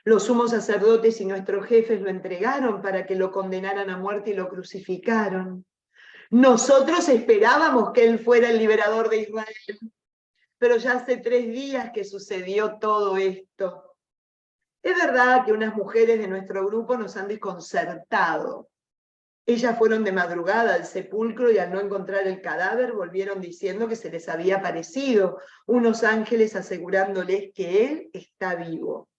A: Los sumos sacerdotes y nuestros jefes lo entregaron para que lo condenaran a muerte y lo crucificaron. Nosotros esperábamos que él fuera el liberador de Israel, pero ya hace 3 días que sucedió todo esto. Es verdad que unas mujeres de nuestro grupo nos han desconcertado. Ellas fueron de madrugada al sepulcro y al no encontrar el cadáver volvieron diciendo que se les había aparecido unos ángeles asegurándoles que él está vivo.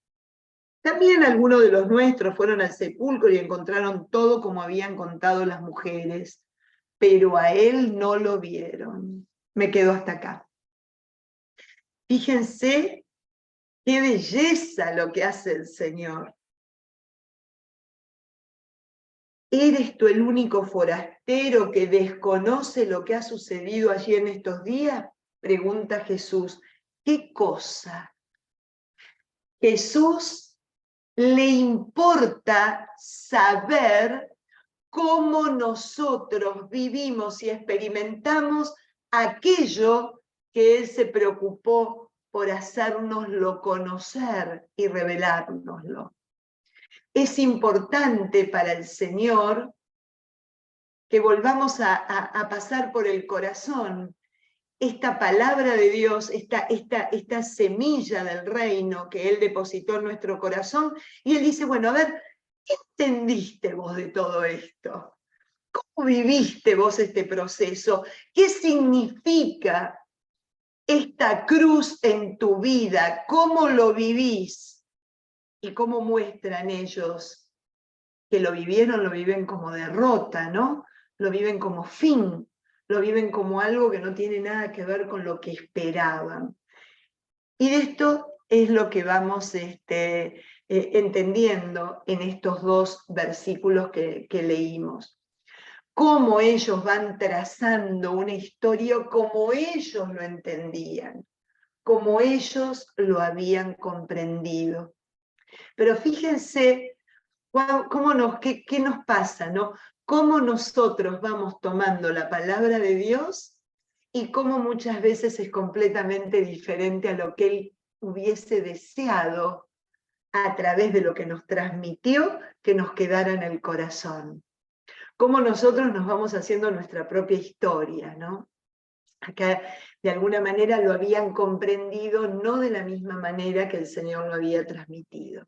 A: También algunos de los nuestros fueron al sepulcro y encontraron todo como habían contado las mujeres, pero a él no lo vieron. Me quedo hasta acá. Fíjense qué belleza lo que hace el Señor. ¿Eres tú el único forastero que desconoce lo que ha sucedido allí en estos días? Pregunta Jesús. ¿Qué cosa? Jesús le importa saber cómo nosotros vivimos y experimentamos aquello que Él se preocupó por hacérnoslo conocer y revelárnoslo. Es importante para el Señor que volvamos a pasar por el corazón esta palabra de Dios, esta semilla del reino que Él depositó en nuestro corazón, y Él dice, bueno, a ver, ¿qué entendiste vos de todo esto? ¿Cómo viviste vos este proceso? ¿Qué significa esta cruz en tu vida? ¿Cómo lo vivís? ¿Y cómo muestran ellos que lo vivieron? Lo viven como derrota, ¿no? Lo viven como fin, lo viven como algo que no tiene nada que ver con lo que esperaban. Y de esto es lo que vamos entendiendo en estos 2 versículos que leímos. Cómo ellos van trazando una historia como ellos lo entendían, como ellos lo habían comprendido. Pero fíjense qué nos pasa, ¿no? Cómo nosotros vamos tomando la palabra de Dios y cómo muchas veces es completamente diferente a lo que Él hubiese deseado a través de lo que nos transmitió que nos quedara en el corazón. Cómo nosotros nos vamos haciendo nuestra propia historia, ¿no? Acá de alguna manera lo habían comprendido no de la misma manera que el Señor lo había transmitido.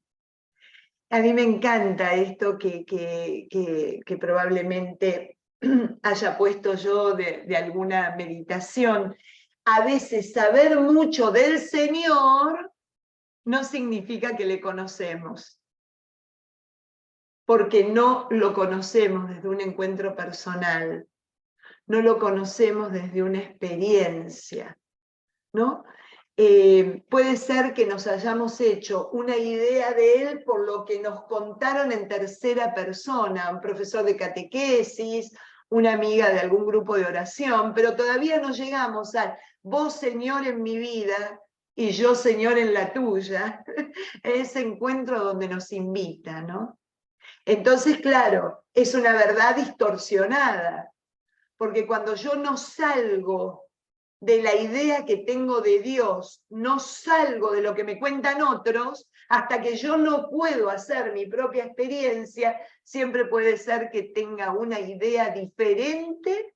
A: A mí me encanta esto que probablemente haya puesto yo de alguna meditación. A veces saber mucho del Señor no significa que le conocemos, porque no lo conocemos desde un encuentro personal, no lo conocemos desde una experiencia, ¿no? Puede ser que nos hayamos hecho una idea de él por lo que nos contaron en tercera persona, un profesor de catequesis, una amiga de algún grupo de oración, pero todavía no llegamos al vos, Señor, en mi vida y yo, Señor, en la tuya, ese encuentro donde nos invita, ¿no? Entonces, claro, es una verdad distorsionada, porque cuando yo no salgo de la idea que tengo de Dios, no salgo de lo que me cuentan otros, hasta que yo no puedo hacer mi propia experiencia, siempre puede ser que tenga una idea diferente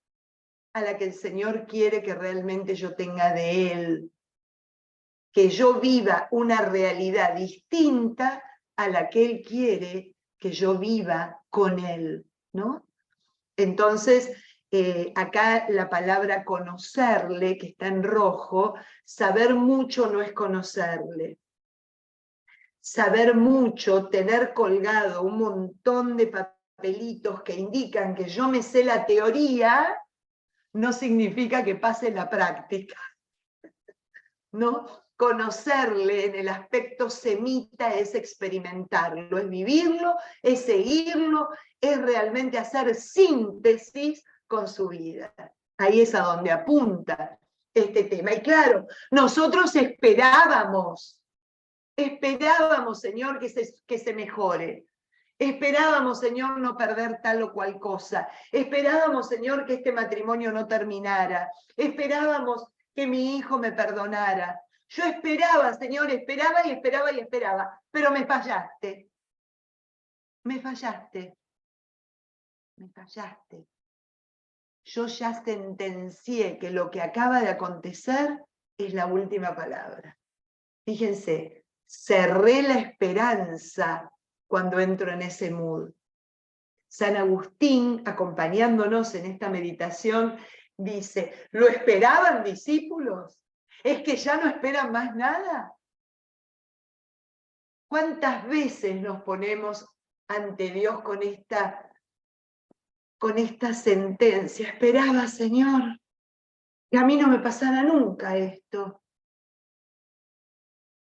A: a la que el Señor quiere que realmente yo tenga de Él. Que yo viva una realidad distinta a la que Él quiere que yo viva con Él, ¿no? Entonces, acá la palabra conocerle, que está en rojo, saber mucho no es conocerle. Saber mucho, tener colgado un montón de papelitos que indican que yo me sé la teoría, no significa que pase la práctica, ¿no? Conocerle en el aspecto semita es experimentarlo, es vivirlo, es seguirlo, es realmente hacer síntesis con su vida. Ahí es a donde apunta este tema. Y claro, nosotros esperábamos, Señor, que se mejore. Esperábamos, Señor, no perder tal o cual cosa. Esperábamos, Señor, que este matrimonio no terminara. Esperábamos que mi hijo me perdonara. Yo esperaba, Señor, esperaba y esperaba y esperaba, pero me fallaste. Me fallaste. Me fallaste. Yo ya sentencié que lo que acaba de acontecer es la última palabra. Fíjense, cerré la esperanza cuando entro en ese mood. San Agustín, acompañándonos en esta meditación, dice, ¿lo esperaban discípulos? ¿Es que ya no esperan más nada? ¿Cuántas veces nos ponemos ante Dios con esta sentencia? Esperaba, Señor, que a mí no me pasara nunca esto.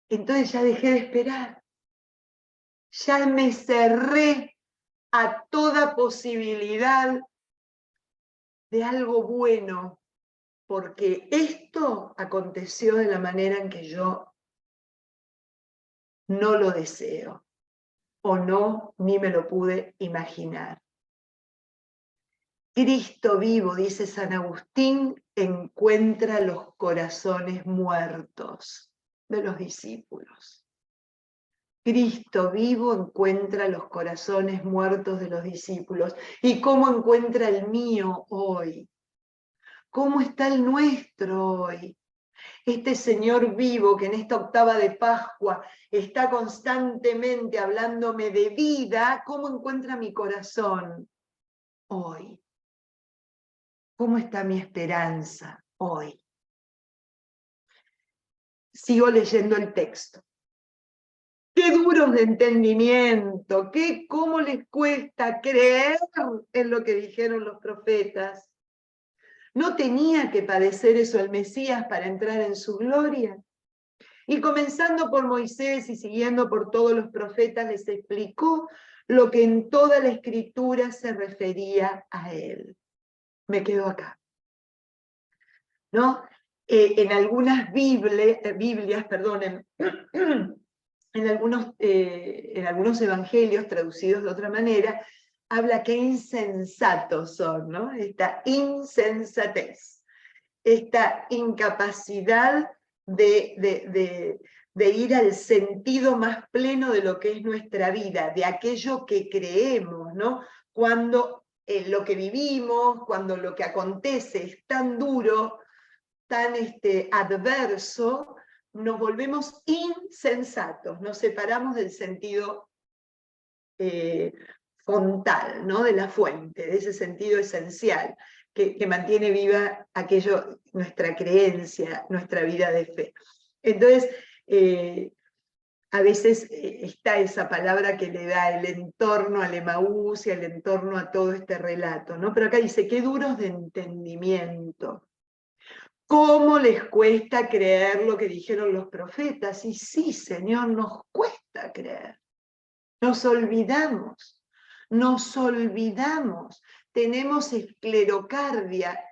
A: Entonces ya dejé de esperar. Ya me cerré a toda posibilidad de algo bueno, porque esto aconteció de la manera en que yo no lo deseo, o no, ni me lo pude imaginar. Cristo vivo, dice San Agustín, encuentra los corazones muertos de los discípulos. Cristo vivo encuentra los corazones muertos de los discípulos. ¿Y cómo encuentra el mío hoy? ¿Cómo está el nuestro hoy? Este Señor vivo que en esta octava de Pascua está constantemente hablándome de vida, ¿cómo encuentra mi corazón hoy? ¿Cómo está mi esperanza hoy? Sigo leyendo el texto. Qué duros de entendimiento, cómo les cuesta creer en lo que dijeron los profetas. ¿No tenía que padecer eso el Mesías para entrar en su gloria? Y comenzando por Moisés y siguiendo por todos los profetas, les explicó lo que en toda la Escritura se refería a él. Me quedo acá. ¿No? En algunas Biblias, en algunos evangelios traducidos de otra manera, habla qué insensatos son, ¿no? Esta insensatez, esta incapacidad de ir al sentido más pleno de lo que es nuestra vida, de aquello que creemos, ¿no? Cuando lo que vivimos, cuando lo que acontece es tan duro, tan adverso, nos volvemos insensatos, nos separamos del sentido fontal, ¿no? De la fuente, de ese sentido esencial que mantiene viva aquello, nuestra creencia, nuestra vida de fe. Entonces, a veces está esa palabra que le da el entorno al Emaús y el entorno a todo este relato, ¿no? Pero acá dice, qué duros de entendimiento. ¿Cómo les cuesta creer lo que dijeron los profetas? Y sí, Señor, nos cuesta creer. Nos olvidamos, tenemos esclerocardia,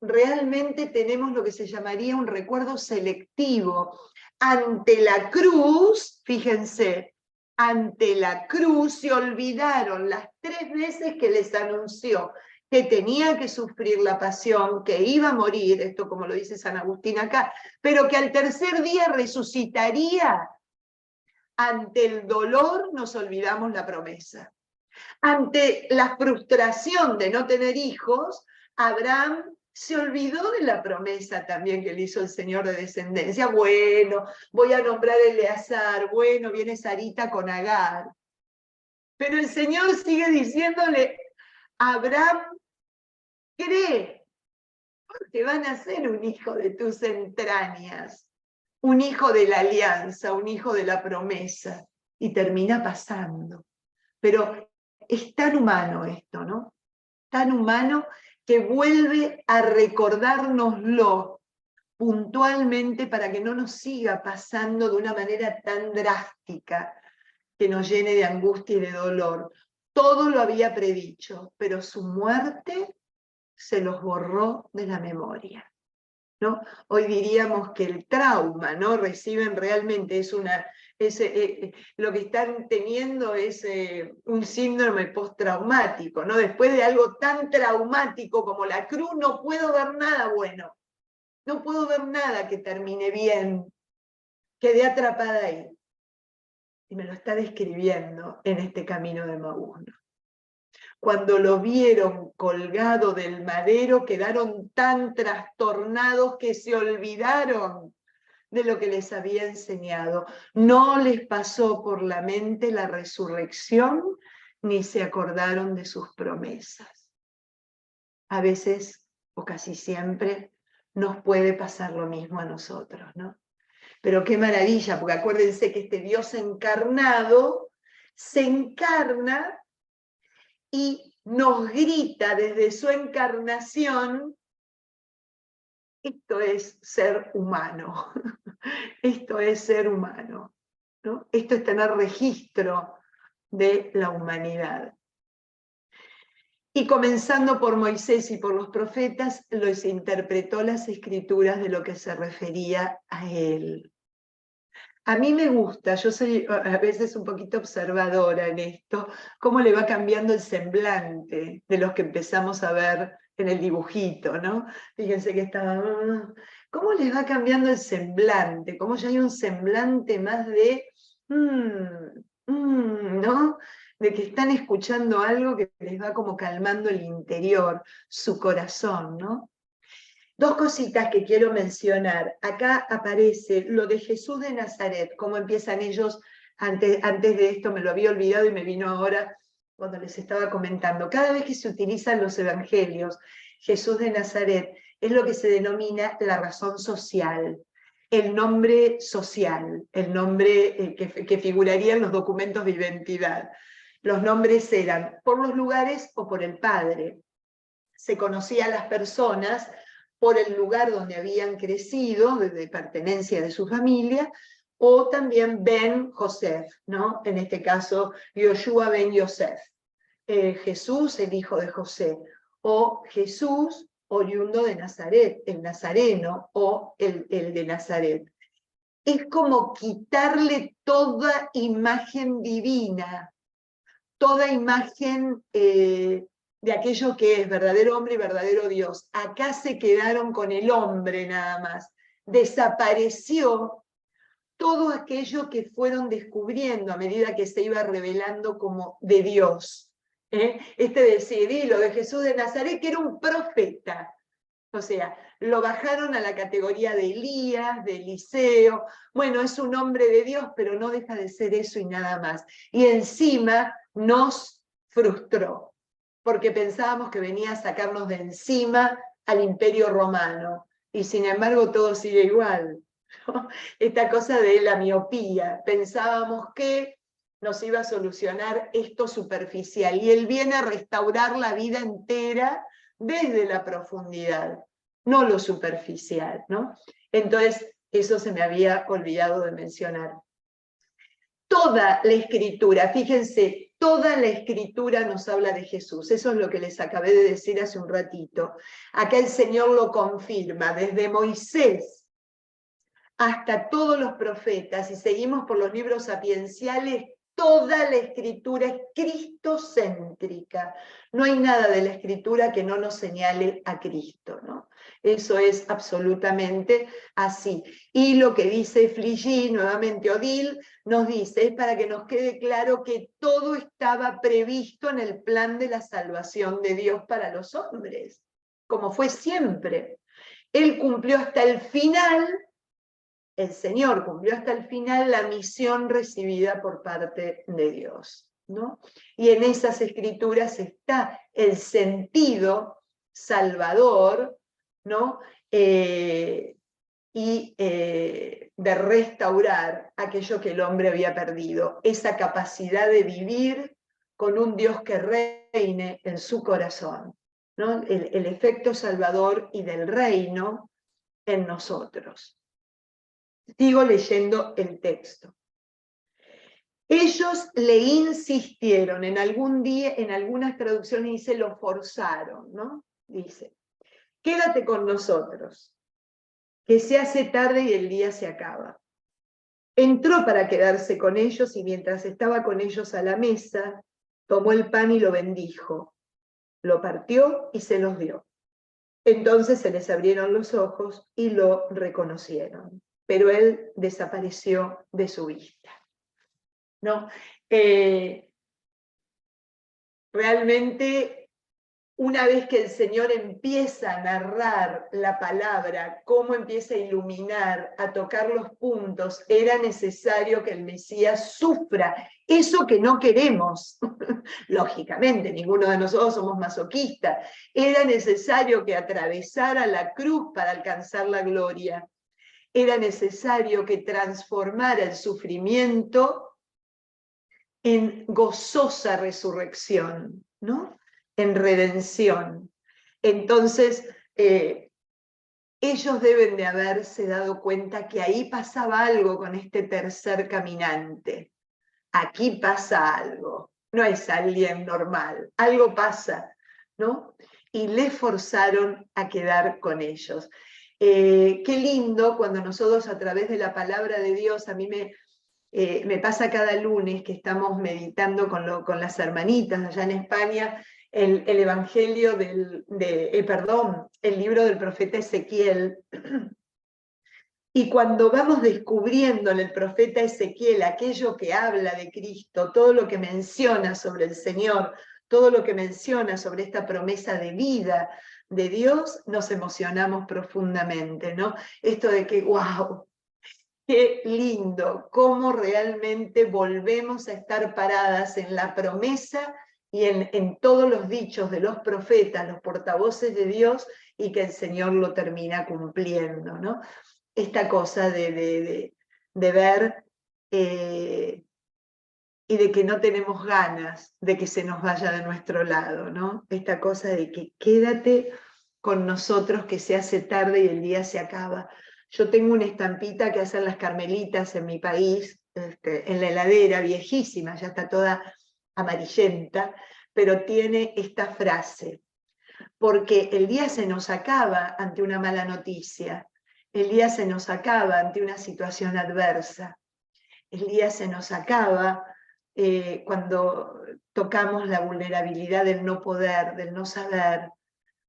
A: realmente tenemos lo que se llamaría un recuerdo selectivo. Ante la cruz, fíjense, ante la cruz se olvidaron las 3 veces que les anunció que tenía que sufrir la pasión, que iba a morir, esto como lo dice San Agustín acá, pero que al tercer día resucitaría. Ante el dolor nos olvidamos la promesa. Ante la frustración de no tener hijos, Abraham se olvidó de la promesa también que le hizo el Señor de descendencia. Bueno, voy a nombrar a Eleazar, bueno, viene Sarita con Agar. Pero el Señor sigue diciéndole, Abraham, cree, porque van a ser un hijo de tus entrañas, un hijo de la alianza, un hijo de la promesa. Y termina pasando. Pero es tan humano esto, ¿no? Tan humano que vuelve a recordárnoslo puntualmente para que no nos siga pasando de una manera tan drástica que nos llene de angustia y de dolor. Todo lo había predicho, pero su muerte se los borró de la memoria, ¿no? Hoy diríamos que el trauma, ¿no? Reciben realmente, lo que están teniendo es un síndrome postraumático, ¿no? Después de algo tan traumático como la cruz, no puedo ver nada bueno, no puedo ver nada que termine bien, quedé atrapada ahí. Y me lo está describiendo en este camino de Maús. Cuando lo vieron colgado del madero, quedaron tan trastornados que se olvidaron de lo que les había enseñado. No les pasó por la mente la resurrección, ni se acordaron de sus promesas. A veces, o casi siempre, nos puede pasar lo mismo a nosotros, ¿no? Pero qué maravilla, porque acuérdense que este Dios encarnado se encarna y nos grita desde su encarnación, esto es ser humano, esto es ser humano, ¿no? Esto es tener registro de la humanidad. Y comenzando por Moisés y por los profetas, los interpretó las escrituras de lo que se refería a él. A mí me gusta, yo soy a veces un poquito observadora en esto, cómo le va cambiando el semblante de los que empezamos a ver en el dibujito, ¿no? Fíjense que estaba, cómo les va cambiando el semblante, cómo ya hay un semblante más de, ¿no? De que están escuchando algo que les va como calmando el interior, su corazón, ¿no? Dos cositas que quiero mencionar. Acá aparece lo de Jesús de Nazaret, cómo empiezan ellos, antes de esto me lo había olvidado y me vino ahora cuando les estaba comentando. Cada vez que se utilizan los evangelios, Jesús de Nazaret, es lo que se denomina la razón social, el nombre social, el nombre que figuraría en los documentos de identidad. Los nombres eran por los lugares o por el padre. Se conocía a las personas por el lugar donde habían crecido, de pertenencia de su familia, o también Ben Joseph, ¿no? En este caso, Yoshua Ben Yosef, Jesús, el hijo de José, o Jesús, oriundo de Nazaret, el nazareno, o el de Nazaret. Es como quitarle toda imagen divina, toda imagen de aquello que es verdadero hombre y verdadero Dios. Acá se quedaron con el hombre nada más. Desapareció todo aquello que fueron descubriendo a medida que se iba revelando como de Dios. Este decir, lo de Jesús de Nazaret, que era un profeta. O sea, lo bajaron a la categoría de Elías, de Eliseo. Bueno, es un hombre de Dios, pero no deja de ser eso y nada más. Y encima nos frustró, porque pensábamos que venía a sacarnos de encima al Imperio Romano. Y sin embargo todo sigue igual, ¿no? Esta cosa de la miopía. Pensábamos que nos iba a solucionar esto superficial. Y él viene a restaurar la vida entera desde la profundidad, no lo superficial, ¿no? Entonces, eso se me había olvidado de mencionar. Toda la escritura, fíjense, toda la escritura nos habla de Jesús. Eso es lo que les acabé de decir hace un ratito. Acá el Señor lo confirma, desde Moisés hasta todos los profetas, y seguimos por los libros sapienciales, toda la escritura es cristocéntrica. No hay nada de la escritura que no nos señale a Cristo, ¿no? Eso es absolutamente así. Y lo que dice Fliggy, nuevamente Odile, nos dice, es para que nos quede claro que todo estaba previsto en el plan de la salvación de Dios para los hombres. como fue siempre. Él cumplió hasta el final, el Señor cumplió hasta el final la misión recibida por parte de Dios, ¿no? Y en esas escrituras está el sentido salvador, ¿no? De restaurar aquello que el hombre había perdido, esa capacidad de vivir con un Dios que reine en su corazón, ¿no? El efecto salvador y del reino en nosotros. Sigo leyendo el texto. Ellos le insistieron, en algunas traducciones dice lo forzaron, ¿no? Dice, quédate con nosotros, que se hace tarde y el día se acaba. Entró para quedarse con ellos y mientras estaba con ellos a la mesa, tomó el pan y lo bendijo, lo partió y se los dio. Entonces se les abrieron los ojos y lo reconocieron, pero él desapareció de su vista. ¿No? Realmente, una vez que el Señor empieza a narrar la palabra, cómo empieza a iluminar, a tocar los puntos, era necesario que el Mesías sufra eso que no queremos. Lógicamente, ninguno de nosotros somos masoquistas. Era necesario que atravesara la cruz para alcanzar la gloria. Era necesario que transformara el sufrimiento en gozosa resurrección, ¿no? En redención. Entonces, ellos deben de haberse dado cuenta que ahí pasaba algo con este tercer caminante. Aquí pasa algo, no es alguien normal, algo pasa, ¿no? Y le forzaron a quedar con ellos. Qué lindo cuando nosotros a través de la palabra de Dios, a mí me pasa cada lunes que estamos meditando con las hermanitas allá en España el Evangelio el libro del profeta Ezequiel. Y cuando vamos descubriendo en el profeta Ezequiel aquello que habla de Cristo, todo lo que menciona sobre el Señor, todo lo que menciona sobre esta promesa de vida de Dios, nos emocionamos profundamente, ¿no? Esto de que, wow, qué lindo, cómo realmente volvemos a estar paradas en la promesa y en todos los dichos de los profetas, los portavoces de Dios, y que el Señor lo termina cumpliendo, ¿no? Esta cosa de ver y de que no tenemos ganas de que se nos vaya de nuestro lado, ¿no? Esta cosa de que quédate con nosotros, que se hace tarde y el día se acaba. Yo tengo una estampita que hacen las carmelitas en mi país, en la heladera, viejísima, ya está toda amarillenta, pero tiene esta frase, porque el día se nos acaba ante una mala noticia, el día se nos acaba ante una situación adversa, el día se nos acaba cuando tocamos la vulnerabilidad del no poder, del no saber,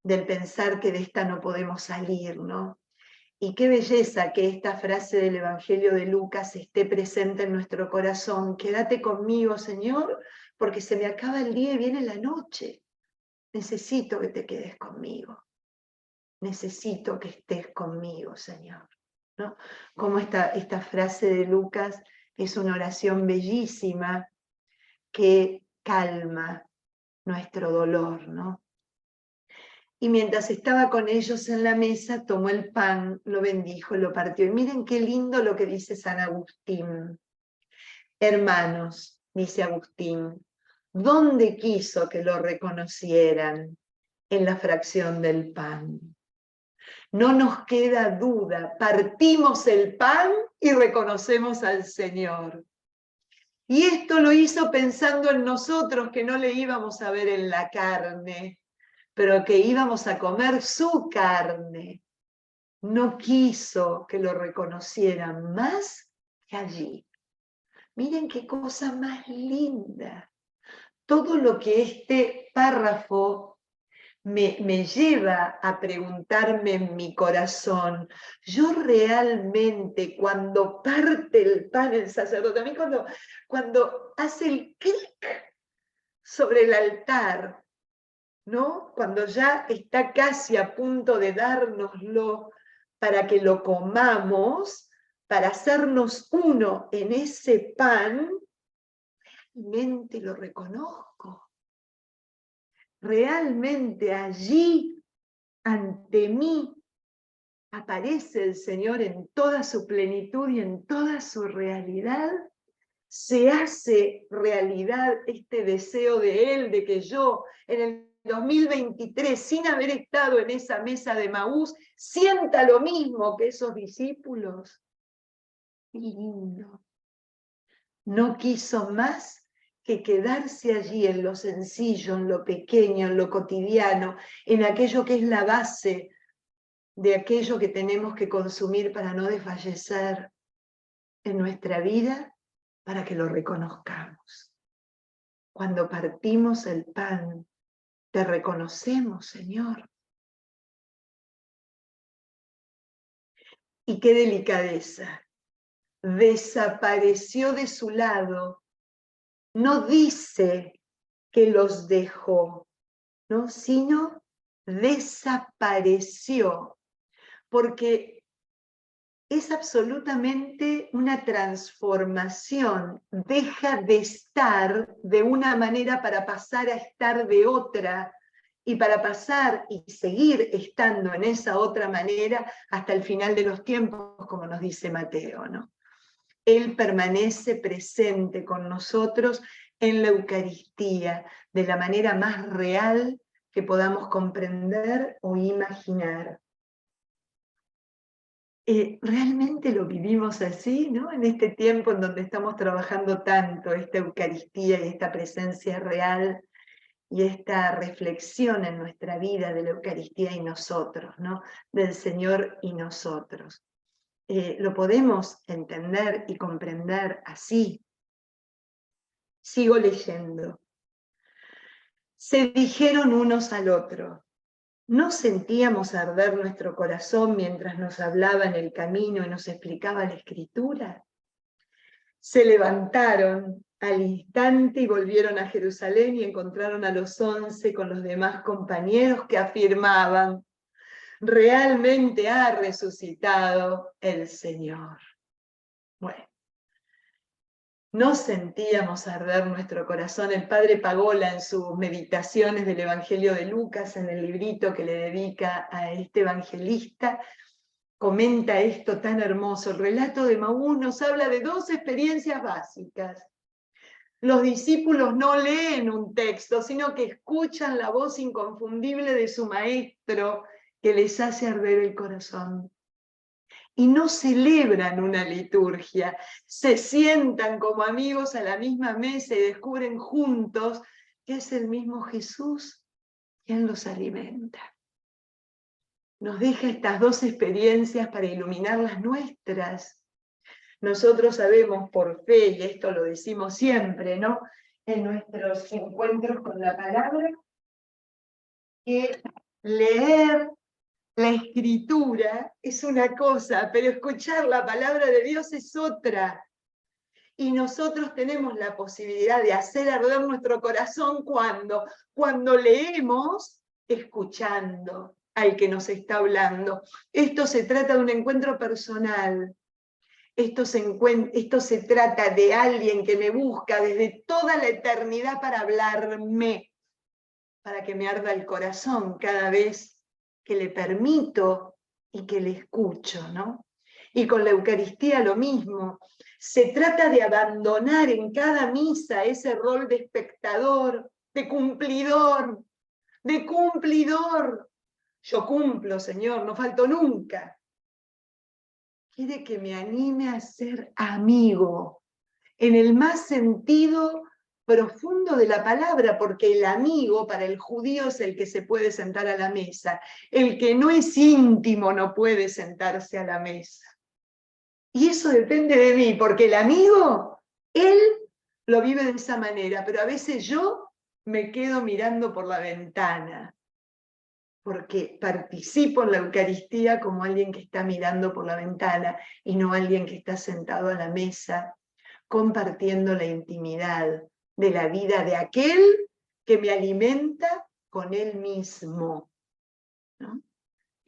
A: del pensar que de esta no podemos salir, ¿no? Y qué belleza que esta frase del Evangelio de Lucas esté presente en nuestro corazón. Quédate conmigo, Señor, porque se me acaba el día y viene la noche. Necesito que te quedes conmigo. Necesito que estés conmigo, Señor, ¿no? Como esta frase de Lucas es una oración bellísima que calma nuestro dolor, ¿no? Y mientras estaba con ellos en la mesa, tomó el pan, lo bendijo, lo partió. Y miren qué lindo lo que dice San Agustín. Hermanos, dice Agustín, ¿dónde quiso que lo reconocieran? En la fracción del pan. No nos queda duda, partimos el pan y reconocemos al Señor. Y esto lo hizo pensando en nosotros, que no le íbamos a ver en la carne, pero que íbamos a comer su carne. No quiso que lo reconocieran más que allí. Miren qué cosa más linda. Todo lo que este párrafo me lleva a preguntarme en mi corazón, yo realmente cuando parte el pan el sacerdote, a mí cuando hace el clic sobre el altar, ¿no? Cuando ya está casi a punto de dárnoslo para que lo comamos, para hacernos uno en ese pan, realmente lo reconozco. Realmente allí, ante mí, aparece el Señor en toda su plenitud y en toda su realidad. Se hace realidad este deseo de Él, de que yo en el 2023, sin haber estado en esa mesa de Maús, sienta lo mismo que esos discípulos. Qué lindo. No quiso más que quedarse allí en lo sencillo, en lo pequeño, en lo cotidiano, en aquello que es la base de aquello que tenemos que consumir para no desfallecer en nuestra vida, para que lo reconozcamos. Cuando partimos el pan, te reconocemos, Señor. Y qué delicadeza. Desapareció de su lado. No dice que los dejó, ¿no? Sino desapareció. Porque es absolutamente una transformación. Deja de estar de una manera para pasar a estar de otra, y para pasar y seguir estando en esa otra manera hasta el final de los tiempos, como nos dice Mateo, ¿no? Él permanece presente con nosotros en la Eucaristía, de la manera más real que podamos comprender o imaginar. Realmente lo vivimos así, ¿no? En este tiempo en donde estamos trabajando tanto esta Eucaristía y esta presencia real y esta reflexión en nuestra vida de la Eucaristía y nosotros, ¿no? Del Señor y nosotros. Lo podemos entender y comprender así. Sigo leyendo. Se dijeron unos al otro: ¿no sentíamos arder nuestro corazón mientras nos hablaba en el camino y nos explicaba la Escritura? Se levantaron al instante y volvieron a Jerusalén y encontraron a los 11 con los demás compañeros que afirmaban: realmente ha resucitado el Señor. Bueno, no sentíamos arder nuestro corazón. El padre Pagola, en sus meditaciones del Evangelio de Lucas, en el librito que le dedica a este evangelista, comenta esto tan hermoso. El relato de Maús nos habla de dos experiencias básicas. Los discípulos no leen un texto, sino que escuchan la voz inconfundible de su maestro que les hace arder el corazón. Y no celebran una liturgia, se sientan como amigos a la misma mesa y descubren juntos que es el mismo Jesús quien los alimenta. Nos deja estas dos experiencias para iluminar las nuestras. Nosotros sabemos por fe, y esto lo decimos siempre, ¿no? En nuestros encuentros con la palabra, que leer la Escritura es una cosa, pero escuchar la palabra de Dios es otra. Y nosotros tenemos la posibilidad de hacer arder nuestro corazón cuando leemos, escuchando al que nos está hablando. Esto se trata de un encuentro personal. Esto se trata de alguien que me busca desde toda la eternidad para hablarme, para que me arda el corazón cada vez que le permito y que le escucho, ¿no? Y con la Eucaristía lo mismo. Se trata de abandonar en cada misa ese rol de espectador, de cumplidor, de cumplidor. Yo cumplo, Señor, no falto nunca. Quiere que me anime a ser amigo, en el más sentido profundo de la palabra, porque el amigo para el judío es el que se puede sentar a la mesa. El que no es íntimo no puede sentarse a la mesa. Y eso depende de mí, porque el amigo, él lo vive de esa manera, pero a veces yo me quedo mirando por la ventana, porque participo en la Eucaristía como alguien que está mirando por la ventana y no alguien que está sentado a la mesa, compartiendo la intimidad de la vida de aquel que me alimenta con Él mismo, ¿no?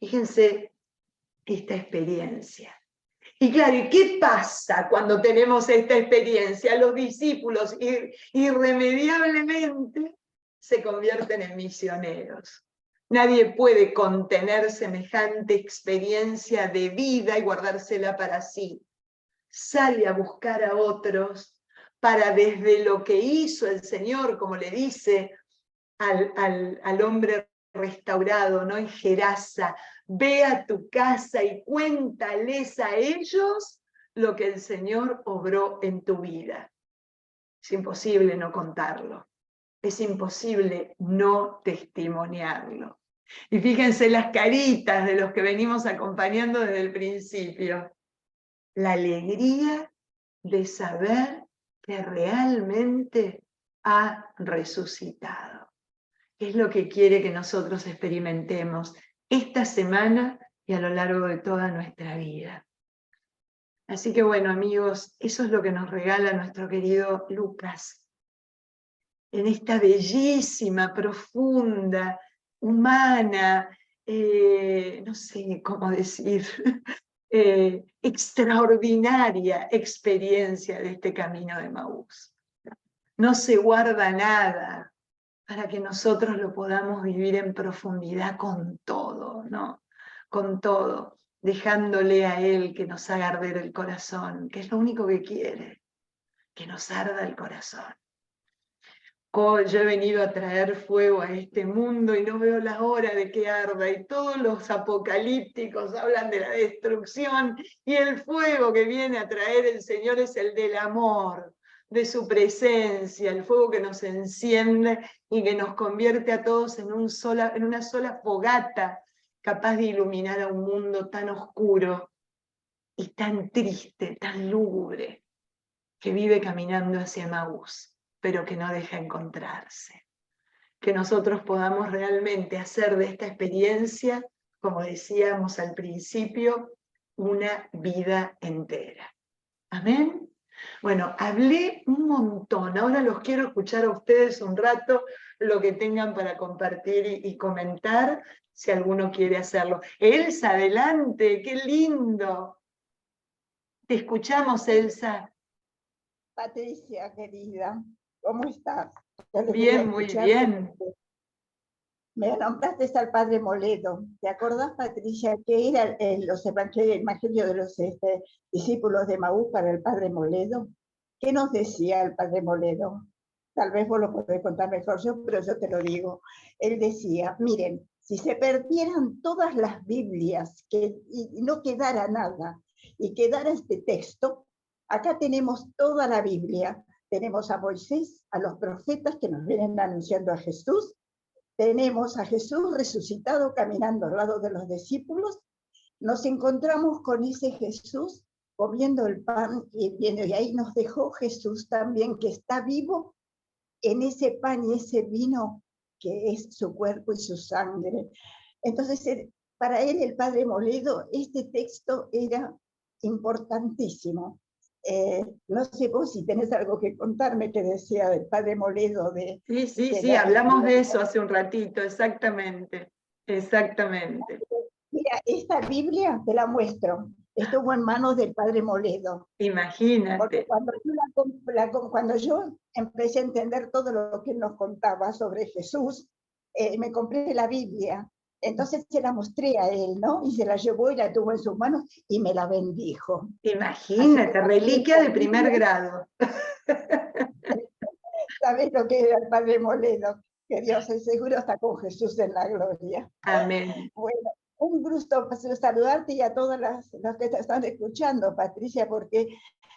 A: Fíjense esta experiencia. Y claro, ¿y qué pasa cuando tenemos esta experiencia? Los discípulos irremediablemente se convierten en misioneros. Nadie puede contener semejante experiencia de vida y guardársela para sí. Sale a buscar a otros para desde lo que hizo el Señor, como le dice al hombre restaurado, ¿no? En Gerasa, ve a tu casa y cuéntales a ellos lo que el Señor obró en tu vida. Es imposible no contarlo, es imposible no testimoniarlo. Y fíjense las caritas de los que venimos acompañando desde el principio. La alegría de saber que realmente ha resucitado. Es lo que quiere que nosotros experimentemos esta semana y a lo largo de toda nuestra vida. Así que bueno, amigos, eso es lo que nos regala nuestro querido Lucas. En esta bellísima, profunda, humana, no sé cómo decir, extraordinaria experiencia de este camino de Emaús. No se guarda nada para que nosotros lo podamos vivir en profundidad con todo, ¿no? Con todo, dejándole a Él que nos haga arder el corazón, que es lo único que quiere, que nos arda el corazón. Yo he venido a traer fuego a este mundo y no veo la hora de que arda, y todos los apocalípticos hablan de la destrucción, y el fuego que viene a traer el Señor es el del amor, de su presencia, el fuego que nos enciende y que nos convierte a todos en una sola fogata, capaz de iluminar a un mundo tan oscuro y tan triste, tan lúgubre, que vive caminando hacia Emaús, pero que no deja encontrarse. Que nosotros podamos realmente hacer de esta experiencia, como decíamos al principio, una vida entera. ¿Amén? Bueno, hablé un montón, ahora los quiero escuchar a ustedes un rato, lo que tengan para compartir y comentar, si alguno quiere hacerlo. Elsa, adelante, qué lindo. Te escuchamos, Elsa.
C: Patricia, querida, ¿cómo estás? Qué alegría
A: Bien, muy
C: escucharte.
A: bien.
C: Me nombraste al Padre Moledo. ¿Te acordás, Patricia, que era los evangelios de los discípulos de Maús para el Padre Moledo? ¿Qué nos decía el Padre Moledo? Tal vez vos lo podés contar mejor yo, pero yo te lo digo. Él decía, miren, si se perdieran todas las Biblias y no quedara nada, y quedara este texto, acá tenemos toda la Biblia. Tenemos a Moisés, a los profetas que nos vienen anunciando a Jesús, tenemos a Jesús resucitado caminando al lado de los discípulos, nos encontramos con ese Jesús comiendo el pan y ahí nos dejó Jesús también, que está vivo en ese pan y ese vino que es su cuerpo y su sangre. Entonces, para él, el Padre Moledo, este texto era importantísimo. No sé vos si tenés algo que contarme que decía el Padre Moledo de...
A: Sí, hablamos de eso hace un ratito, exactamente.
C: Mira, esta Biblia te la muestro, estuvo en manos del Padre Moledo.
A: Imagínate.
C: Porque cuando yo empecé a entender todo lo que él nos contaba sobre Jesús, me compré la Biblia. Entonces se la mostré a él, ¿no? Y se la llevó y la tuvo en sus manos y me la bendijo.
A: Imagínate, reliquia de primer grado.
C: ¿Sabes lo que era el Padre Moledo? Que Dios es seguro está con Jesús en la gloria.
A: Amén.
C: Bueno, un gusto saludarte y a todas las que te están escuchando, Patricia, porque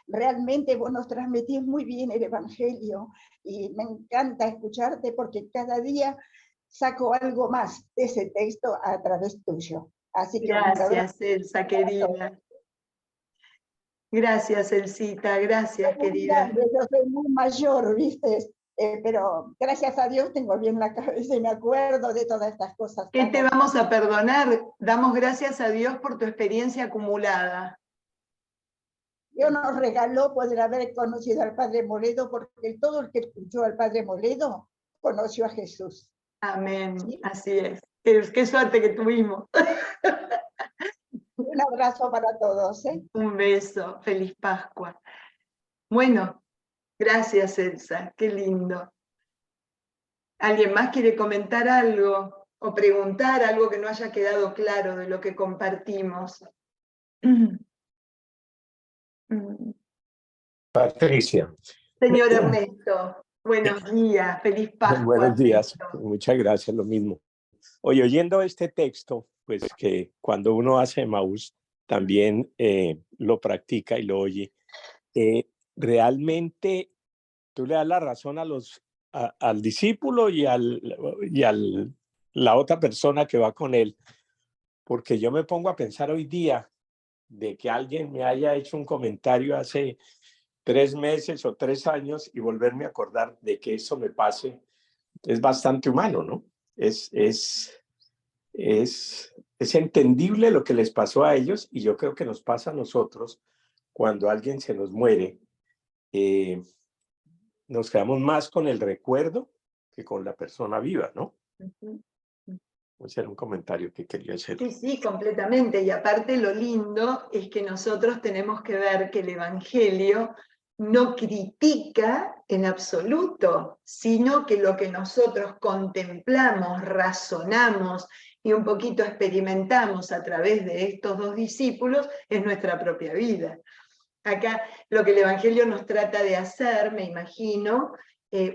C: realmente vos nos transmitís muy bien el Evangelio y me encanta escucharte porque cada día saco algo más de ese texto a través tuyo. Así que
A: gracias, Elsa, querida. Gracias, Elsita, gracias, querida.
C: Yo soy muy mayor, ¿viste? Pero gracias a Dios tengo bien la cabeza y me acuerdo de todas estas cosas.
A: ¿Qué te vamos a perdonar? Damos gracias a Dios por tu experiencia acumulada.
C: Dios nos regaló poder haber conocido al Padre Moledo, porque todo el que escuchó al Padre Moledo conoció a Jesús.
A: Amén,
C: ¿sí?
A: así es. Qué suerte que tuvimos.
C: Un abrazo para todos, ¿eh?
A: Un beso, feliz Pascua. Bueno, gracias Elsa, qué lindo. ¿Alguien más quiere comentar algo o preguntar algo que no haya quedado claro de lo que compartimos?
D: Patricia,
A: Señor Ernesto, buenos días, feliz Pascua,
D: buenos días,
A: Ernesto.
D: muchas gracias, lo mismo. Oye, oyendo este texto, pues que cuando uno hace Emaús también lo practica y lo oye, realmente tú le das la razón al discípulo y la otra persona que va con él, porque yo me pongo a pensar hoy día de que alguien me haya hecho un comentario hace 3 meses o 3 años y volverme a acordar de que eso me pase es bastante humano, ¿no? Es, es, es entendible lo que les pasó a ellos y yo creo que nos pasa a nosotros cuando alguien se nos muere. Nos quedamos más con el recuerdo que con la persona viva, ¿no? Ese era un comentario que quería hacer.
A: Sí, sí, completamente. Y aparte lo lindo es que nosotros tenemos que ver que el Evangelio no critica en absoluto, sino que lo que nosotros contemplamos, razonamos y un poquito experimentamos a través de estos dos discípulos es nuestra propia vida. Acá lo que el Evangelio nos trata de hacer, me imagino,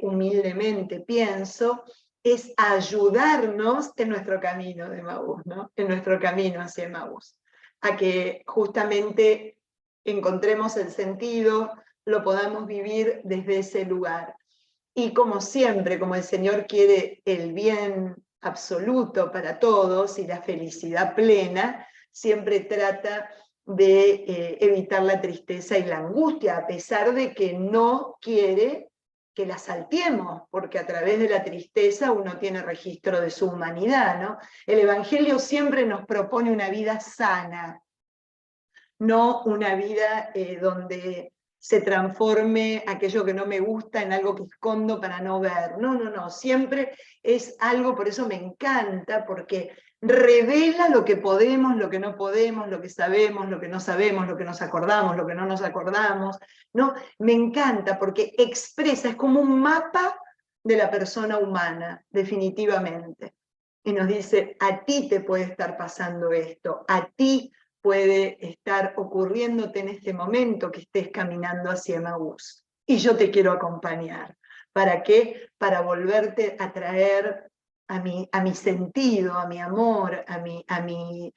A: humildemente pienso, es ayudarnos en nuestro camino de Emaús, ¿no? En nuestro camino hacia Emaús, a que justamente encontremos el sentido, lo podamos vivir desde ese lugar. Y como siempre, como el Señor quiere el bien absoluto para todos y la felicidad plena, siempre trata de evitar la tristeza y la angustia, a pesar de que no quiere que la salteemos, porque a través de la tristeza uno tiene registro de su humanidad, ¿no? El Evangelio siempre nos propone una vida sana, no una vida donde se transforme aquello que no me gusta en algo que escondo para no ver. No, no, no, siempre es algo, por eso me encanta, porque revela lo que podemos, lo que no podemos, lo que sabemos, lo que no sabemos, lo que nos acordamos, lo que no nos acordamos, ¿no? Me encanta porque expresa, es como un mapa de la persona humana, definitivamente. Y nos dice, a ti te puede estar pasando esto, a ti puede estar ocurriéndote en este momento que estés caminando hacia Emaús. Y yo te quiero acompañar. ¿Para qué? Para volverte a traer a mi sentido, a mi amor, a mi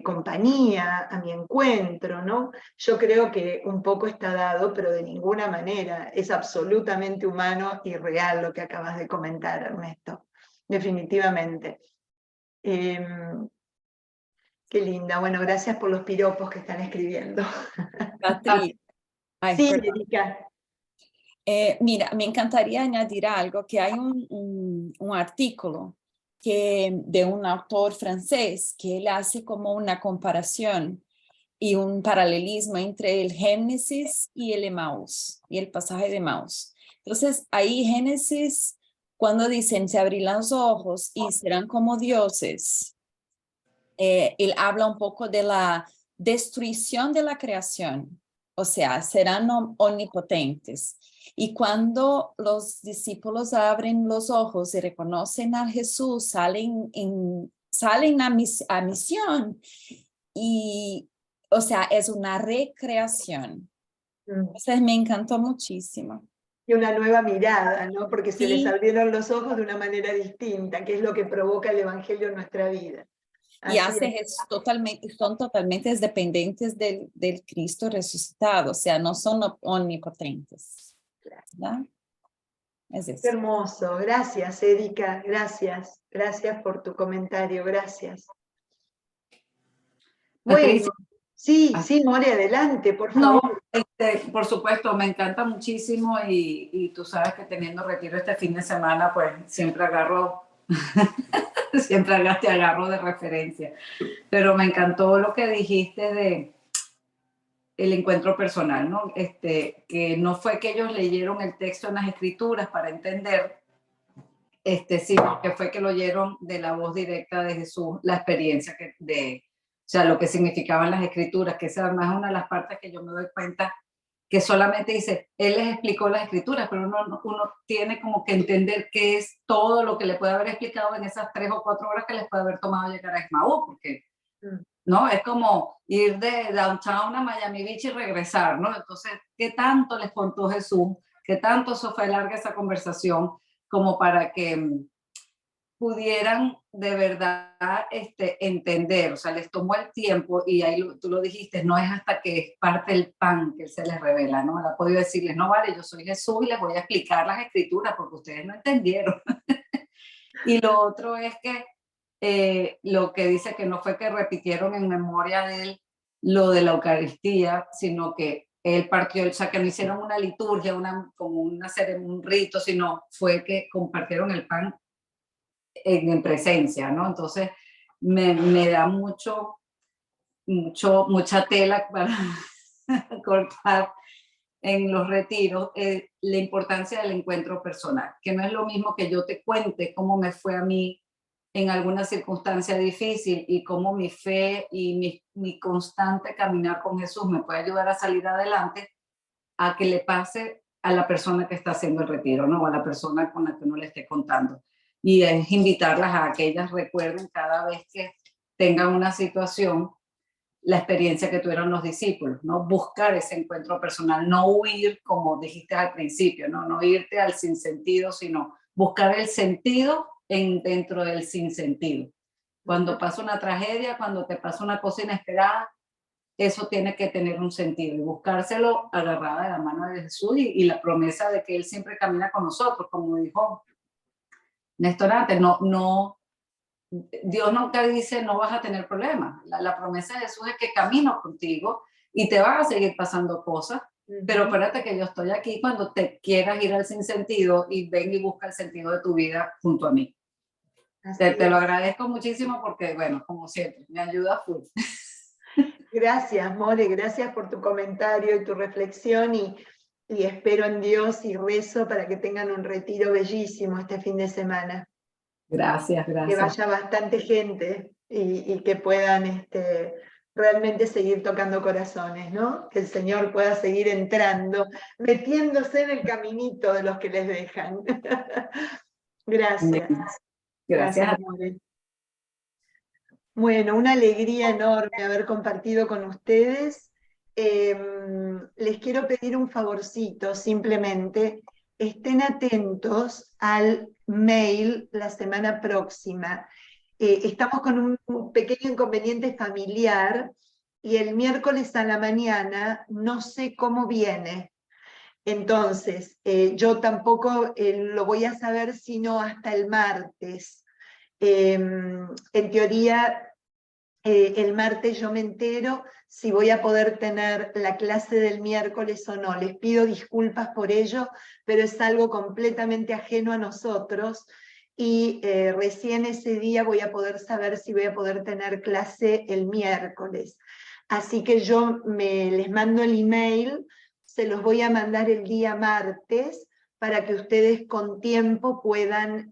A: compañía, a mi encuentro, ¿no? Yo creo que un poco está dado, pero de ninguna manera es absolutamente humano y real lo que acabas de comentar, Ernesto. Definitivamente. Qué linda. Bueno, gracias por los piropos que están escribiendo.
E: Patri, ay,
A: Sí,
E: perdón.
A: Erika.
E: Mira, me encantaría añadir algo, que hay un artículo de un autor francés que él hace como una comparación y un paralelismo entre el Génesis y el Emaús, y el pasaje de Emaús. Entonces, ahí Génesis, cuando dicen, se abrirán los ojos y serán como dioses, él habla un poco de la destrucción de la creación, o sea, serán omnipotentes. Y cuando los discípulos abren los ojos y reconocen a Jesús, salen a misión y, o sea, es una recreación. Entonces me encantó muchísimo.
A: Y una nueva mirada, ¿no? Porque se les
E: Sí.
A: abrieron los ojos de una manera distinta, que es lo que provoca el Evangelio en nuestra vida.
E: Y
A: Así es.
E: son totalmente dependientes del Cristo resucitado, o sea, no son omnipotentes. ¿Verdad? Es
A: Qué
E: eso.
A: hermoso. Gracias, Erika. Gracias. Gracias por tu comentario. Gracias. Bueno,
F: Patricia.
A: sí, sí, More, adelante, por favor.
F: No, por supuesto, me encanta muchísimo y tú sabes que teniendo retiro este fin de semana, pues siempre agarro, te agarro de referencia. Pero me encantó lo que dijiste de el encuentro personal, ¿no? Que no fue que ellos leyeron el texto en las escrituras para entender, sí, porque fue que lo oyeron de la voz directa de Jesús, la experiencia o sea, lo que significaban las escrituras, que esa además es una de las partes que yo me doy cuenta que solamente dice, él les explicó las escrituras, pero uno tiene como que entender qué es todo lo que le puede haber explicado en esas 3 o 4 horas que les puede haber tomado llegar a Ismaú, porque ¿no? Es como ir de downtown a Miami Beach y regresar, ¿no? Entonces, ¿qué tanto les contó Jesús? ¿Qué tanto eso fue larga esa conversación como para que pudieran de verdad entender? O sea, les tomó el tiempo y ahí tú lo dijiste, no es hasta que es parte del pan que él se les revela, ¿no? Él ha podido decirles, no, vale, yo soy Jesús y les voy a explicar las escrituras porque ustedes no entendieron. Y lo otro es que lo que dice que no fue que repitieron en memoria de él lo de la Eucaristía, sino que él partió, o sea, que no hicieron una liturgia, como una ceremonia, un rito, sino fue que compartieron el pan en presencia, ¿no? Entonces, me da mucha tela para cortar en los retiros, la importancia del encuentro personal, que no es lo mismo que yo te cuente cómo me fue a mí en alguna circunstancia difícil y cómo mi fe y mi constante caminar con Jesús me puede ayudar a salir adelante, a que le pase a la persona que está haciendo el retiro, ¿no? O a la persona con la que uno le esté contando. Y es invitarlas a que ellas recuerden cada vez que tengan una situación la experiencia que tuvieron los discípulos, ¿no? Buscar ese encuentro personal, no huir, como dijiste al principio, no irte al sinsentido, sino buscar el sentido dentro del sinsentido. Cuando pasa una tragedia, cuando te pasa una cosa inesperada, eso tiene que tener un sentido y buscárselo agarrada de la mano de Jesús y la promesa de que Él siempre camina con nosotros, como dijo Néstor antes, Dios nunca dice no vas a tener problemas. La promesa de Jesús es que camino contigo y te van a seguir pasando cosas, pero acuérdate que yo estoy aquí cuando te quieras ir al sinsentido y ven y busca el sentido de tu vida junto a mí. Te lo agradezco muchísimo porque, bueno, como siempre, me ayuda full.
A: Gracias, More, gracias por tu comentario y tu reflexión y espero en Dios y rezo para que tengan un retiro bellísimo este fin de semana.
F: Gracias.
A: Que vaya bastante gente y que puedan realmente seguir tocando corazones, ¿no? Que el Señor pueda seguir entrando, metiéndose en el caminito de los que les dejan. Gracias.
F: Gracias.
A: More. Bueno, una alegría enorme haber compartido con ustedes. Les quiero pedir un favorcito, simplemente. Estén atentos al mail la semana próxima. Estamos con un pequeño inconveniente familiar y el miércoles a la mañana no sé cómo viene. Entonces, yo tampoco lo voy a saber sino hasta el martes. En teoría, el martes yo me entero si voy a poder tener la clase del miércoles o no. Les pido disculpas por ello, pero es algo completamente ajeno a nosotros y recién ese día voy a poder saber si voy a poder tener clase el miércoles. Así que yo les mando el email, se los voy a mandar el día martes para que ustedes con tiempo puedan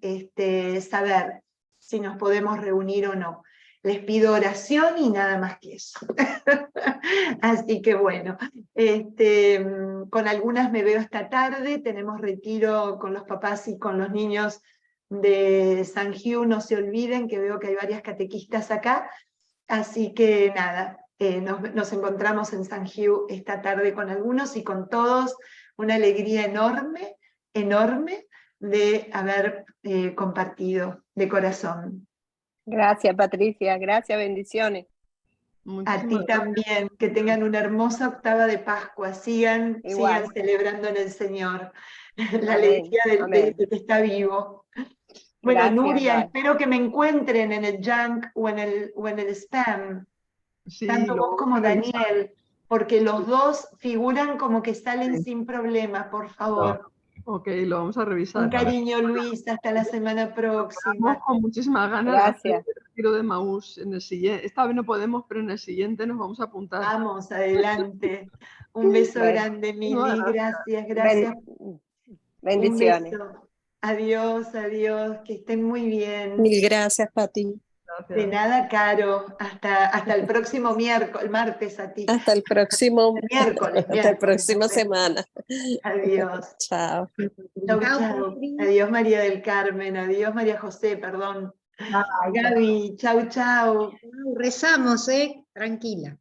A: saber si nos podemos reunir o no. Les pido oración y nada más que eso. Así que bueno, con algunas me veo esta tarde, tenemos retiro con los papás y con los niños de San Hugh, no se olviden que veo que hay varias catequistas acá, así que nada, nos encontramos en San Hugh esta tarde con algunos y con todos, una alegría enorme, enorme de haber compartido de corazón.
G: Gracias, Patricia. Gracias, bendiciones.
A: A ti también, que tengan una hermosa octava de Pascua, sigan celebrando en el Señor la alegría del que está vivo. Bueno, gracias, Nuria, espero que me encuentren en el junk o en el spam, sí, tanto vos como Daniel, porque los dos figuran como que salen sin problema, por favor.
B: No. Ok, lo vamos a revisar.
A: Un cariño, Luis, hasta la semana próxima.
B: Vamos con muchísimas ganas.
G: Gracias.
B: De retiro de Maús en el siguiente. Esta vez no podemos, pero en el siguiente nos vamos a apuntar.
A: Vamos, adelante. Un beso grande, Mili. Gracias.
G: Bendiciones.
A: Un beso. Adiós, adiós, que estén muy bien.
H: Mil gracias, Pati.
A: De nada, Caro. Hasta el próximo martes a ti.
H: Hasta el próximo,
A: Miércoles.
H: hasta la próxima semana.
A: Adiós.
H: Chao.
A: Chau, chau. Adiós, María del Carmen. Adiós, María José, perdón. Gaby, chau, chau.
I: Rezamos, tranquila.